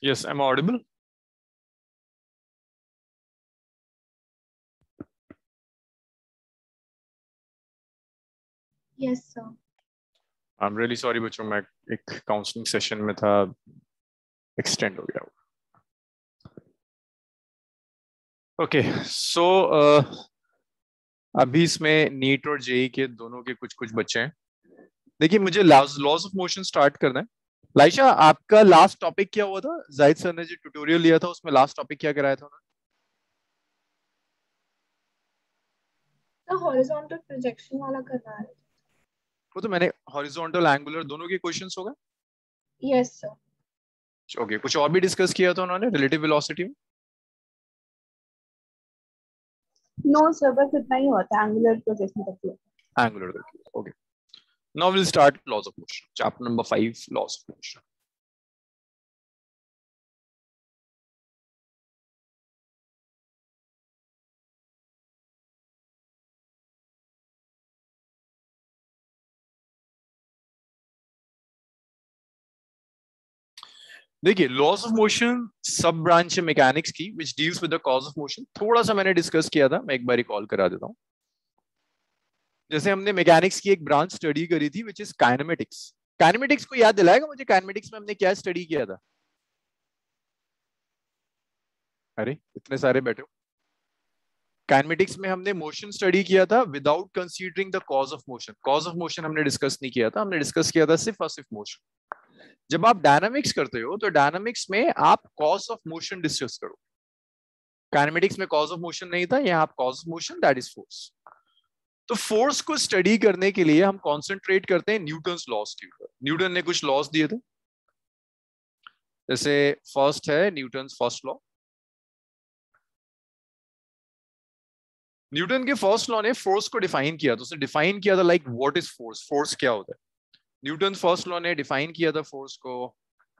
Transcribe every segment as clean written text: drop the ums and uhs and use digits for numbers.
Yes, am I audible? Yes, sir. I'm really sorry बच्चों, मैं एक काउंसलिंग सेशन में था, एक्सटेंड हो गया। ओके, सो अभी इसमें नीट और जेई के दोनों के कुछ कुछ बच्चे हैं। देखिए, मुझे लॉज ऑफ मोशन स्टार्ट करना है। लाइशा, आपका लास्ट टॉपिक क्या हुआ था? जाहिद सर ने जो ट्यूटोरियल लिया था उसमें लास्ट टॉपिक क्या कराया था उन्होंने? तो हॉरिजॉन्टल प्रोजेक्शन वाला करना है। वो तो मैंने हॉरिजॉन्टल एंगुलर दोनों के क्वेश्चंस हो गए। Yes sir. ओके, कुछ और भी डिस्कस किया था उन्होंने रिलेटिव वेलोसिटी में? नो सर, बस इतना ही होता है एंगुलर प्रोजेक्शन तक। Angular, okay. Now we'll start laws of motion. Chapter number 5, laws of motion. देखिए, लॉज ऑफ मोशन सब ब्रांच है मैकेनिक्स की which deals with the cause of motion. थोड़ा सा मैंने डिस्कस किया था, मैं एक बार रिकॉल करा देता हूं। जैसे हमने मैकेनिक्स की एक ब्रांच स्टडी करी थी विच इज काइनेमेटिक्स। काइनेमेटिक्स को याद दिलाएगा मुझे, काइनेमेटिक्स में हमने क्या स्टडी किया था? अरे इतने सारे बैठे हो। काइनेमेटिक्स में हमने मोशन स्टडी किया था without considering the cause of motion. Cause of motion हमने डिस्कस नहीं किया था, हमने डिस्कस किया था सिर्फ और सिर्फ मोशन। जब आप डायनामिक्स करते हो तो डायनामिक्स में आप कॉज ऑफ मोशन डिस्कस करो। काइनेमेटिक्स में कॉज ऑफ मोशन नहीं था, यहाँ आप cause of motion that is force. तो फोर्स को स्टडी करने के लिए हम कॉन्सेंट्रेट करते हैं न्यूटन्स लॉज के ऊपर। न्यूटन ने कुछ लॉज दिए थे, जैसे फर्स्ट है न्यूटन्स फर्स्ट लॉ। न्यूटन के फर्स्ट लॉ ने फोर्स को डिफाइन किया, तो उसने डिफाइन किया था like what is force, force क्या होता है। न्यूटन फर्स्ट लॉ ने डिफाइन किया था फोर्स को।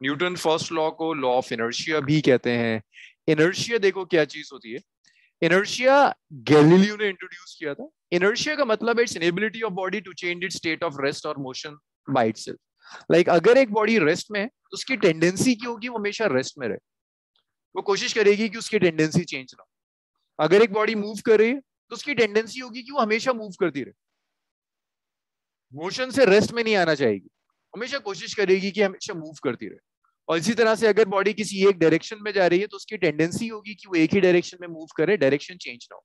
न्यूटन फर्स्ट लॉ को लॉ ऑफ इनर्शिया भी कहते हैं। इनर्शिया देखो क्या चीज होती है। इनर्शिया गैलीलियो ने इंट्रोड्यूस किया था। इनर्शिया का मतलब है its inability of body to change its state of rest और मोशन बाय इटसेल्फ। लाइक अगर एक बॉडी रेस्ट में है तो उसकी टेंडेंसी क्या होगी? वो हमेशा रेस्ट में रहे, वो कोशिश करेगी कि उसकी टेंडेंसी चेंज ना हो। अगर एक बॉडी मूव कर रही है तो उसकी टेंडेंसी होगी कि वो हमेशा मूव करती रहे, मोशन से रेस्ट में नहीं आना चाहेगी, हमेशा कोशिश करेगी कि हमेशा मूव करती रहे। और इसी तरह से अगर बॉडी किसी एक डायरेक्शन में जा रही है तो उसकी टेंडेंसी होगी कि वो एक ही डायरेक्शन में मूव करे, डायरेक्शन चेंज ना हो।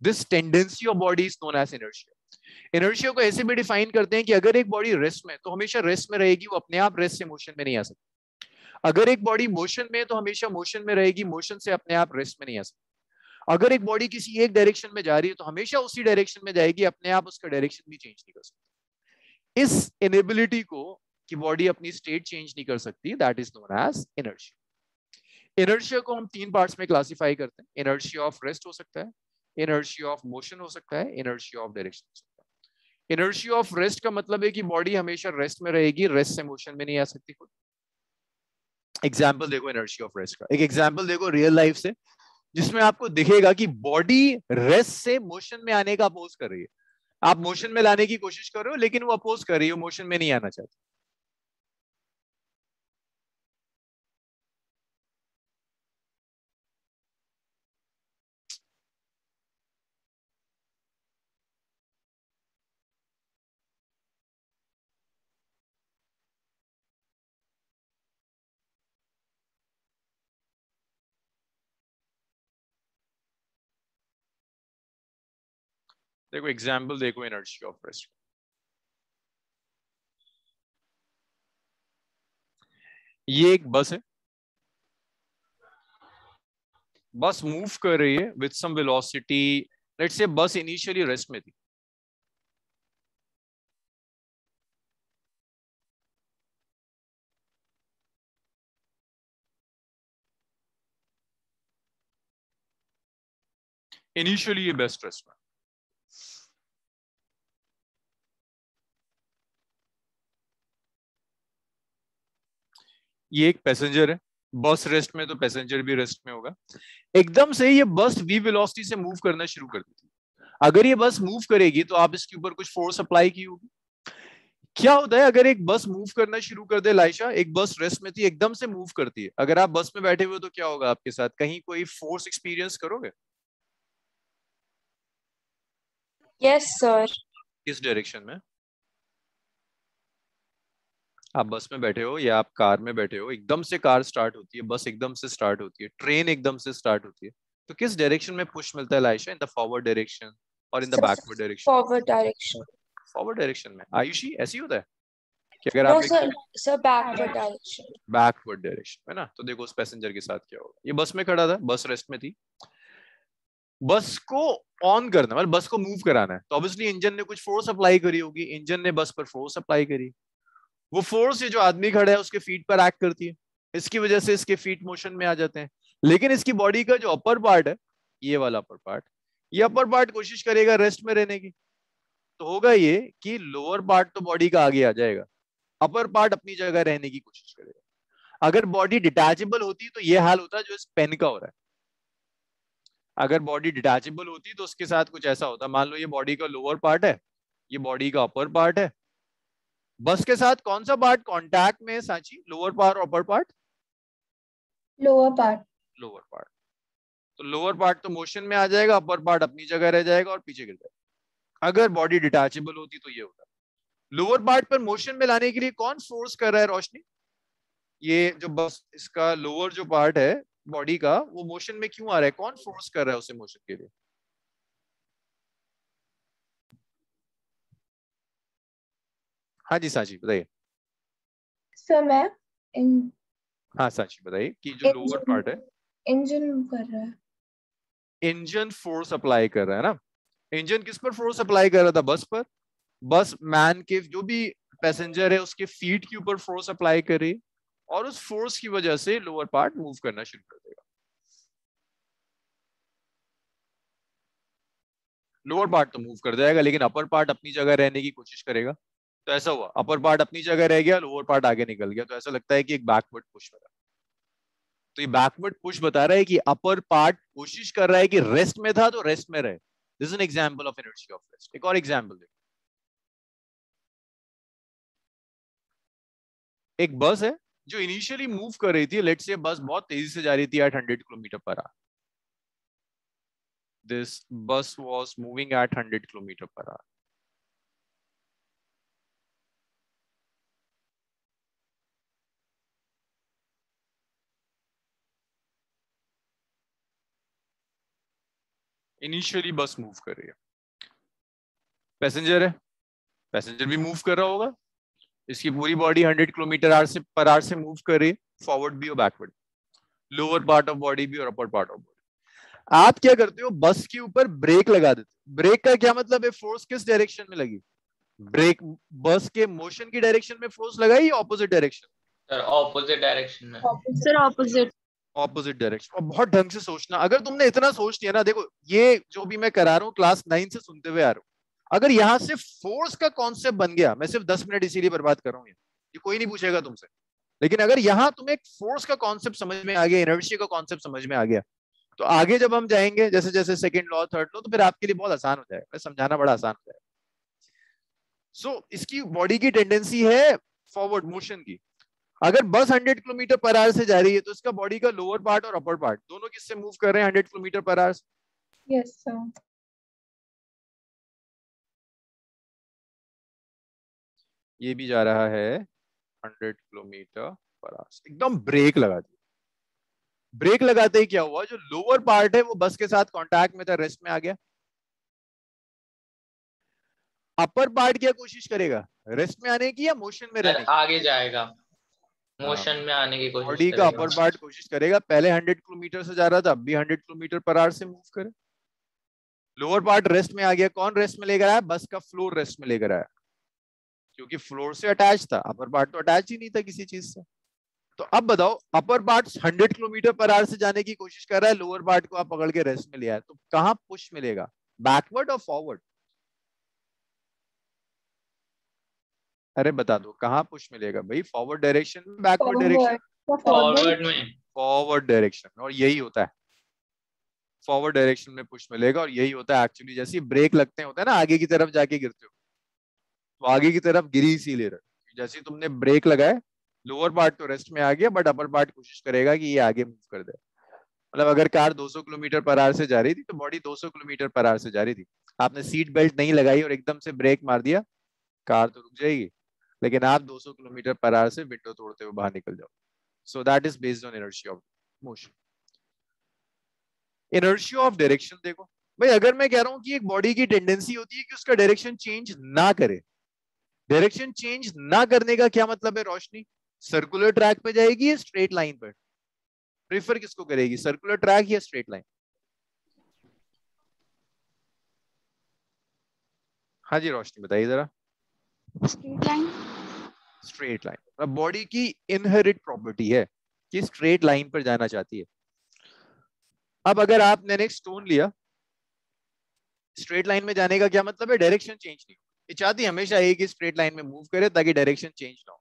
This tendency of body is known as inertia. Inertia को ऐसे भी डिफाइन करते हैं कि अगर एक बॉडी रेस्ट में तो हमेशा रेस्ट में रहेगी, वो अपने आप रेस्ट से मोशन में नहीं आ सकती। अगर एक बॉडी मोशन में तो हमेशा मोशन में रहेगी, मोशन से अपने आप रेस्ट में नहीं आ सकती। अगर एक बॉडी किसी एक डायरेक्शन में जा रही है तो हमेशा उसी डायरेक्शन में जाएगी, अपने आप उसका डायरेक्शन भी चेंज नहीं कर सकती। इस इनेबिलिटी को कि बॉडी अपनी स्टेट चेंज नहीं कर सकती, that is known as inertia. Inertia को हम 3 पार्ट्स में क्लासिफाई करते हैं। इनर्शिया ऑफ रेस्ट हो सकता है, इनर्शिया ऑफ मोशन हो सकता है, इनर्शिया ऑफ डायरेक्शन हो सकता है। इनर्शिया ऑफ रेस्ट का मतलब है कि बॉडी हमेशा रेस्ट में रहेगी, रेस्ट से मोशन में नहीं आ सकती। एग्जाम्पल देखो इनर्शिया ऑफ रेस्ट का, एक एग्जाम्पल देखो रियल लाइफ से जिसमें आपको दिखेगा कि बॉडी रेस्ट से मोशन में आने का अपोज कर रही है। आप मोशन में लाने की कोशिश कर रहे हो लेकिन वो अपोज कर रही है, मोशन में नहीं आना चाहती। देखो एग्जाम्पल देखो इनर्शिया ऑफ रेस्ट। ये एक बस है, बस मूव कर रही है with some velocity. Let's say बस इनिशियली रेस्ट में थी, इनिशियली ये बेस्ट रेस्ट में। ये एक पैसेंजर है, बस रेस्ट में तो पैसेंजर भी रेस्ट में होगा। एकदम से ये बस वी वेलोसिटी से मूव करना शुरू कर देती है। अगर ये बस मूव करेगी तो आप इसके ऊपर कुछ फोर्स अप्लाई की होगी। क्या होता है अगर एक बस मूव करना शुरू कर दे लाइशा, एक बस रेस्ट में थी एकदम से मूव करती है, अगर आप बस में बैठे हुए तो क्या होगा आपके साथ, कहीं कोई फोर्स एक्सपीरियंस करोगे? Yes sir. किस डायरेक्शन में? आप बस में बैठे हो या आप कार में बैठे हो, एकदम से कार स्टार्ट होती है, बस एकदम से स्टार्ट होती है, ट्रेन एकदम से स्टार्ट होती है, तो किस डायरेक्शन में पुश मिलता है Laisha, in the forward direction और in the backward direction? Forward direction. Forward direction में। आयुषी ऐसी होता है कि अगर नो आप sir, sir backward direction. Backward direction है ना, तो देखो उस पैसेंजर के साथ क्या होगा, ये बस में खड़ा था, बस रेस्ट में थी, बस को ऑन करना मतलब बस को मूव कराना है, तो ऑब्वियसली इंजन ने कुछ फोर्स अप्लाई करी होगी, इंजन ने बस पर फोर्स अप्लाई करी, वो फोर्स ये जो आदमी खड़ा है उसके फीट पर एक्ट करती है, इसकी वजह से इसके फीट मोशन में आ जाते हैं, लेकिन इसकी बॉडी का जो अपर पार्ट है, ये वाला अपर पार्ट, ये अपर पार्ट कोशिश करेगा रेस्ट में रहने की, तो होगा ये कि लोअर पार्ट तो बॉडी का आगे आ जाएगा, अपर पार्ट अपनी जगह रहने की कोशिश करेगा। अगर बॉडी डिटैचेबल होती तो ये हाल होता जो इस पेन का हो रहा है, अगर बॉडी डिटैचेबल होती तो उसके साथ कुछ ऐसा होता, मान लो ये बॉडी का लोअर पार्ट है, ये बॉडी का अपर पार्ट है, बस के साथ कौन सा पार्ट कांटेक्ट में है सांची, लोअर पार्ट और upper part? Lower part. Lower part, तो लोअर पार्ट तो मोशन में आ जाएगा, अपर पार्ट अपनी जगह रह जाएगा और पीछे गिर जाएगा। अगर बॉडी डिटैचेबल होती तो ये होता। लोअर पार्ट पर मोशन में लाने के लिए कौन फोर्स कर रहा है रोशनी? ये जो बस इसका लोअर जो पार्ट है बॉडी का, वो मोशन में क्यों आ रहा है, कौन फोर्स कर रहा है उसे मोशन के लिए? हाँ जी सांची बताइए। सर मैं हाँ सांची बताइए कि जो लोअर पार्ट है, इंजन कर रहा है। इंजन फोर्स अप्लाई कर रहा है ना, इंजन किस पर फोर्स अप्लाई कर रहा था, बस पर, बस मैन के जो भी पैसेंजर है उसके फीट के ऊपर फोर्स अप्लाई करे, और उस फोर्स की वजह से लोअर पार्ट मूव करना शुरू कर देगा। लोअर पार्ट तो मूव कर जाएगा लेकिन अपर पार्ट अपनी जगह रहने की कोशिश करेगा, तो ऐसा हुआ अपर पार्ट अपनी जगह रह गया, लोअर पार्ट आगे निकल गया, तो ऐसा लगता है कि एक बैकवर्ड पुश हो रहा है। तो ये बैकवर्ड पुश बता रहा है कि अपर पार्ट कोशिश कर रहा है कि रेस्ट में था तो रेस्ट में रहे। This is an example of inertia of rest. एक और एग्जांपल देखो, एक बस है जो इनिशियली मूव कर रही थी, लेट्स से बस बहुत तेजी से जा रही थी at 100 kilometre per hour, this bus was moving at 100 kilometre per hour. Initially bus move कर रही है, पैसेंजर है, पैसेंजर भी मूव कर रहा होगा, इसकी पूरी बॉडी 100 किलोमीटर पर आवर से मूव कर रही है, फॉरवर्ड भी और backward, lower part of body भी और अपर पार्ट ऑफ बॉडी। आप क्या करते हो, बस के ऊपर ब्रेक लगा देते हो। ब्रेक का क्या मतलब है, फोर्स किस डायरेक्शन में लगी, ब्रेक बस के मोशन की डायरेक्शन में फोर्स लगाई या opposite direction? Sir opposite direction में। Sir opposite. Opposite direction. और बहुत ढंग से सोचना, अगर तुमने इतना सोच लिया ना, देखो ये जो भी मैं करा रहा हूँ क्लास 9 से सुनते हुए आ रहा हूँ, अगर यहाँ से फोर्स का कॉन्सेप्ट बन गया, मैं सिर्फ 10 मिनट इसीलिए बर्बाद कर रहा हूँ, ये कोई नहीं पूछेगा तुमसे, लेकिन अगर यहाँ तुम्हें फोर्स का कॉन्सेप्ट समझ में आ गया, इनर्शिया का कॉन्सेप्ट समझ में आ गया, तो आगे जब हम जाएंगे जैसे जैसे सेकंड लॉ थर्ड लॉ, तो फिर आपके लिए बहुत आसान हो जाएगा, समझाना बड़ा आसान हो जाएगा। सो इसकी बॉडी की टेंडेंसी है फॉरवर्ड मोशन की। अगर बस 100 किलोमीटर पर आवर से जा रही है तो इसका बॉडी का लोअर पार्ट और अपर पार्ट दोनों किससे मूव कर रहे हैं 100 kilometre per our? Yes sir. ये भी जा रहा है 100 किलोमीटर पर आवर। एकदम ब्रेक लगा दी, ब्रेक लगाते ही क्या हुआ, जो लोअर पार्ट है वो बस के साथ कांटेक्ट में था, रेस्ट में आ गया। अपर पार्ट क्या कोशिश करेगा, रेस्ट में आने की या मोशन में रहने की? आगे जाएगा, मोशन में आने की कोशिश बॉडी का अपर पार्ट कोशिश करेगा, पहले 100 किलोमीटर से जा रहा था, अब भी 100 किलोमीटर पर आवर से मूव करे। लोअर पार्ट रेस्ट में आ गया, कौन रेस्ट में लेकर आया, बस का फ्लोर रेस्ट में लेकर आया, क्योंकि फ्लोर से अटैच था, अपर पार्ट तो अटैच ही नहीं था किसी चीज से। तो अब बताओ, upper part 100 kilometre per our से जाने की कोशिश कर रहा है, लोअर पार्ट को आप पकड़ के रेस्ट में लिया है, तो कहां पुश मिलेगा, बैकवर्ड और फॉरवर्ड? अरे बता दो कहां पुश मिलेगा भाई, फॉरवर्ड डायरेक्शन में, बैकवर्ड डायरेक्शन? फॉरवर्ड में। फॉरवर्ड डायरेक्शन में, और यही होता है, फॉरवर्ड डायरेक्शन में पुश मिलेगा, और यही होता है एक्चुअली, जैसे ब्रेक लगते होता है ना, आगे की तरफ जाके गिरते हो, तो आगे की तरफ गिरी इसीलिए रहे, जैसे तुमने ब्रेक लगाए लोअर पार्ट तो रेस्ट में आ गया, बट अपर पार्ट कोशिश करेगा कि ये आगे मूव कर दे। मतलब अगर कार 200 किलोमीटर पर आवर से जा रही थी तो बॉडी 200 किलोमीटर पर आवर से जा रही थी, आपने सीट बेल्ट नहीं लगाई और एकदम से ब्रेक मार दिया, कार तो रुक जाएगी, लेकिन आप 200 किलोमीटर पर आवर से विंडो तोड़ते हुए बाहर निकल जाओ। So that is based on inertia of motion. Inertia of direction देखो भाई, अगर मैं कह रहा हूं कि एक बॉडी की टेंडेंसी होती है कि उसका डायरेक्शन चेंज ना करे, डायरेक्शन चेंज ना करने का क्या मतलब है रोशनी? सर्कुलर ट्रैक पे जाएगी या स्ट्रेट लाइन पर? प्रेफर किसको करेगी, सर्कुलर ट्रैक या स्ट्रेट लाइन? हाँ जी रोशनी बताइए जरा। Straight line. स्ट्रेट लाइन, अब बॉडी की इनहेरिट प्रॉपर्टी है कि स्ट्रेट लाइन पर जाना चाहती है। अब अगर आपने एक स्टोन लिया, स्ट्रेट लाइन में जाने का क्या मतलब है? डायरेक्शन चेंज नहीं हो, ये चाहती हमेशा एक ही स्ट्रेट लाइन में मूव करे ताकि डायरेक्शन चेंज ना हो।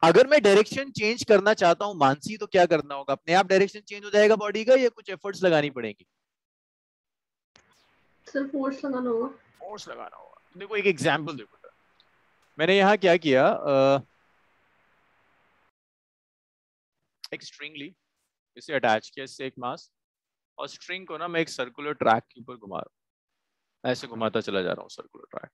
अगर मैं डायरेक्शन चेंज करना चाहता हूं मानसी, तो क्या करना होगा? अपने आप डायरेक्शन चेंज हो जाएगा बॉडी का या कुछ एफर्ट्स लगानी पड़ेगी? सर फोर्स लगाना होगा। फोर्स लगाना होगा। देखो एक एग्जांपल देखो, मैंने यहाँ क्या किया, एक स्ट्रिंग ली, इसे अटैच किया इससे एक मास, और स्ट्रिंग को ना मैं एक सर्कुलर ट्रैक के ऊपर घुमा रहा हूँ, ऐसे घुमाता चला जा रहा हूँ सर्कुलर ट्रैक,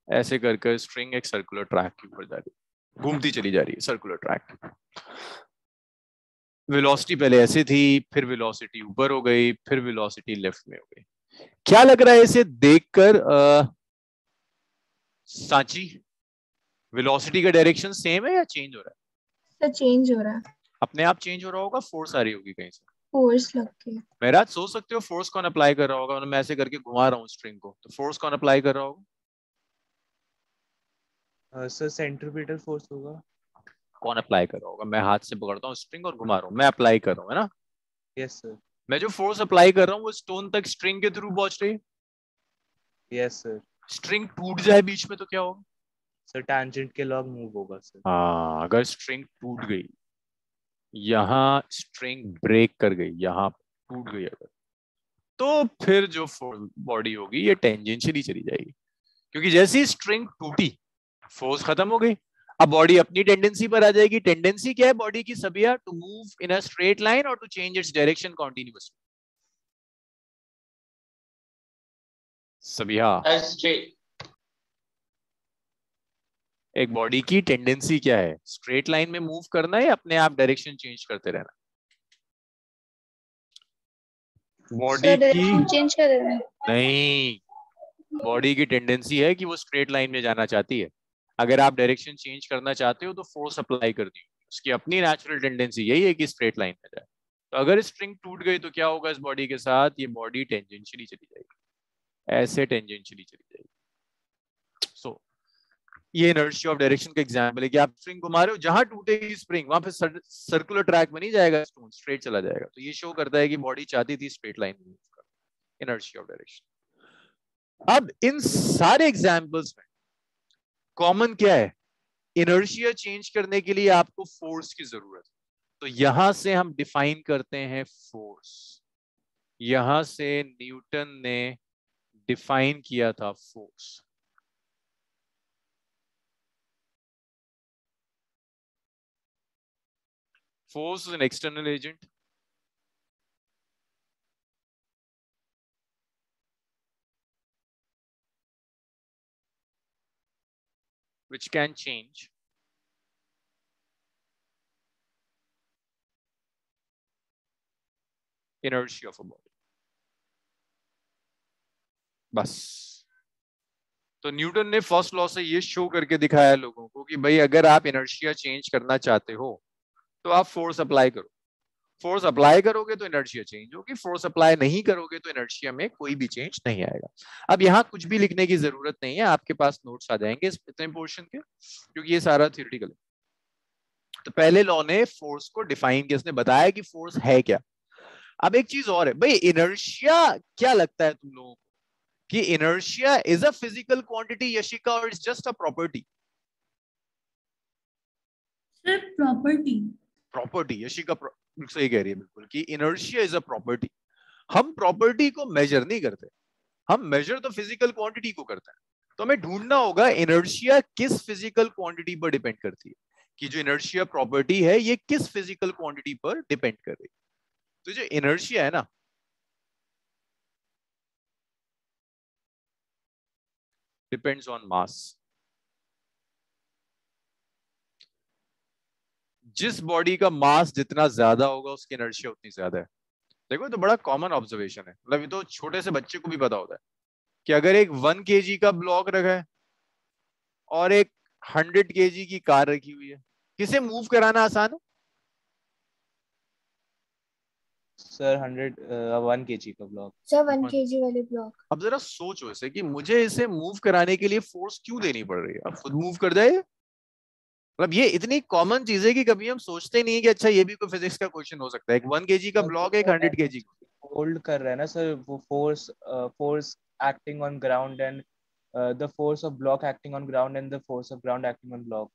ऐसे कर स्ट्रिंग एक सर्कुलर ट्रैक के ऊपर जा रही है, घूमती चली जा रही है सर्कुलर ट्रैक। वेलोसिटी पहले ऐसे थी, फिर वेलोसिटी ऊपर हो गई, फिर वेलोसिटी लेफ्ट में हो गई। क्या लग रहा है इसे देखकर सांची, वेलोसिटी का डायरेक्शन सेम है या चेंज हो रहा है? सर चेंज हो रहा है। अपने आप चेंज हो रहा होगा, फोर्स आ रही होगी कहीं से, फोर्स लग के। मेरा सोच सकते हो फोर्स कौन अप्लाई कर रहा होगा? मैं ऐसे करके घुमा रहा हूँ स्ट्रिंग को, तो फोर्स कौन अप्लाई कर रहा होगा? सर सेंट्रीपिटल फोर्स होगा। कौन अप्लाई कर रहा होगा? मैं हाथ से पकड़ता हूँ स्ट्रिंग और घुमा रहा हूँ, मैं अप्लाई कर रहा हूँ, है ना? Yes sir. मैं जो फोर्स अप्लाई कर रहा हूँ वो स्टोन तक स्ट्रिंग के थ्रू पहुंच रही है। Yes sir. स्ट्रिंग टूट जाए बीच में तो क्या होगा? सर टैंजेंट के लॉग मूव होगा सर। हाँ, अगर स्ट्रिंग टूट गई, यहाँ स्ट्रिंग ब्रेक कर गई, यहाँ टूट गई अगर, तो फिर जो बॉडी होगी ये टेंजेंशियली चली जाएगी, क्योंकि जैसे ही स्ट्रिंग टूटी फोर्स खत्म हो गई, अब बॉडी अपनी टेंडेंसी पर आ जाएगी। टेंडेंसी क्या है बॉडी की Sabiya? To move in a straight line और to change its direction continuously. Sabiya, एक बॉडी की टेंडेंसी क्या है? स्ट्रेट लाइन में मूव करना है या अपने आप डायरेक्शन चेंज करते रहना? बॉडी की चेंज कर देना। नहीं, बॉडी की टेंडेंसी है कि वो स्ट्रेट लाइन में जाना चाहती है। अगर आप डायरेक्शन चेंज करना चाहते हो तो फोर्स अप्लाई कर दी, उसकी अपनी नेचुरल टेंडेंसी यही है कि स्ट्रेट लाइन में जाए। तो अगर स्ट्रिंग टूट गई तो क्या होगा इस बॉडी के साथ? ये बॉडी टेंजेंशियली चली जाएगी, ऐसे टेंजेंशियली चली जाएगी। सो ये इनर्शिया ऑफ डायरेक्शन का एग्जांपल है कि आप स्ट्रिंग घुमा रहे हो, जहां टूटेगी स्प्रिंग वहां पे सर्कुलर ट्रैक में नहीं जाएगा, स्टोन स्ट्रेट चला जाएगा। तो ये शो करता है कि बॉडी चाहती थी स्ट्रेट लाइन में मूव कर, इनर्शिया ऑफ डायरेक्शन। अब इन सारे एग्जांपल्स में कॉमन क्या है? इनर्शिया चेंज करने के लिए आपको फोर्स की जरूरत है। तो यहां से हम डिफाइन करते हैं फोर्स, यहां से न्यूटन ने डिफाइन किया था force. Force is an external agent which can change inertia of a body. बस, तो न्यूटन ने फर्स्ट लॉ से ये शो करके दिखाया लोगों को कि भाई अगर आप इनर्शिया चेंज करना चाहते हो तो आप फोर्स अप्लाई करो, फोर्स अप्लाई करोगे तो इनर्शिया चेंज होगी, फोर्स अप्लाई नहीं करोगे तो इनर्शिया में कोई भी चेंज नहीं आएगा। अब यहाँ कुछ भी लिखने की जरूरत नहीं है, आपके पास नोट्स आ जाएंगे इतने पोर्शन के, क्योंकि ये सारा थ्योरेटिकल है। तो पहले लॉ ने फोर्स को डिफाइन किया, उसने बताया कि फोर्स है क्या। अब एक चीज और है भाई, इनर्शिया क्या लगता है तुम लोगों को कि inertia is a physical quantity Yashika और it's just a property? Sir property. Property, Yashika सही कह रही है बिल्कुल कि इनर्शिया इज अ प्रॉपर्टी। हम प्रॉपर्टी को मेजर नहीं करते, हम मेजर तो फिजिकल क्वांटिटी को करते हैं, तो हमें ढूंढना होगा इनर्शिया किस फिजिकल क्वांटिटी पर डिपेंड करती है, कि जो इनर्शिया प्रॉपर्टी है ये किस फिजिकल क्वांटिटी पर डिपेंड कर रही है। तो जो इनर्शिया है ना, डिपेंड्स ऑन मास। जिस बॉडी का मास जितना ज्यादा होगा उसकी इनर्शिया उतनी ज्यादा है। देखो ये तो बड़ा कॉमन ऑब्जर्वेशन है, मतलब ये तो छोटे से बच्चे को भी पता होता है कि अगर एक 1 kg का ब्लॉक रखा है और एक 100 kg की कार रखी हुई है, किसे मूव कराना आसान है? सर 1 kg का ब्लॉक। सर 1 kg वाले ब्लॉक। अब जरा सोचो इसे कि मुझे इसे मूव कराने के लिए फोर्स क्यों देनी पड़ रही है, अब खुद मूव कर जाए। मतलब ये इतनी कॉमन चीज है कि कभी हम सोचते नहीं है कि अच्छा ये भी कोई फिजिक्स का क्वेश्चन हो सकता है। एक 1 kg का ब्लॉक, एक 100 kg का। होल्ड कर रहा है ना सर, वो force acting on ground and the force of block acting on ground and the force of ground acting on block.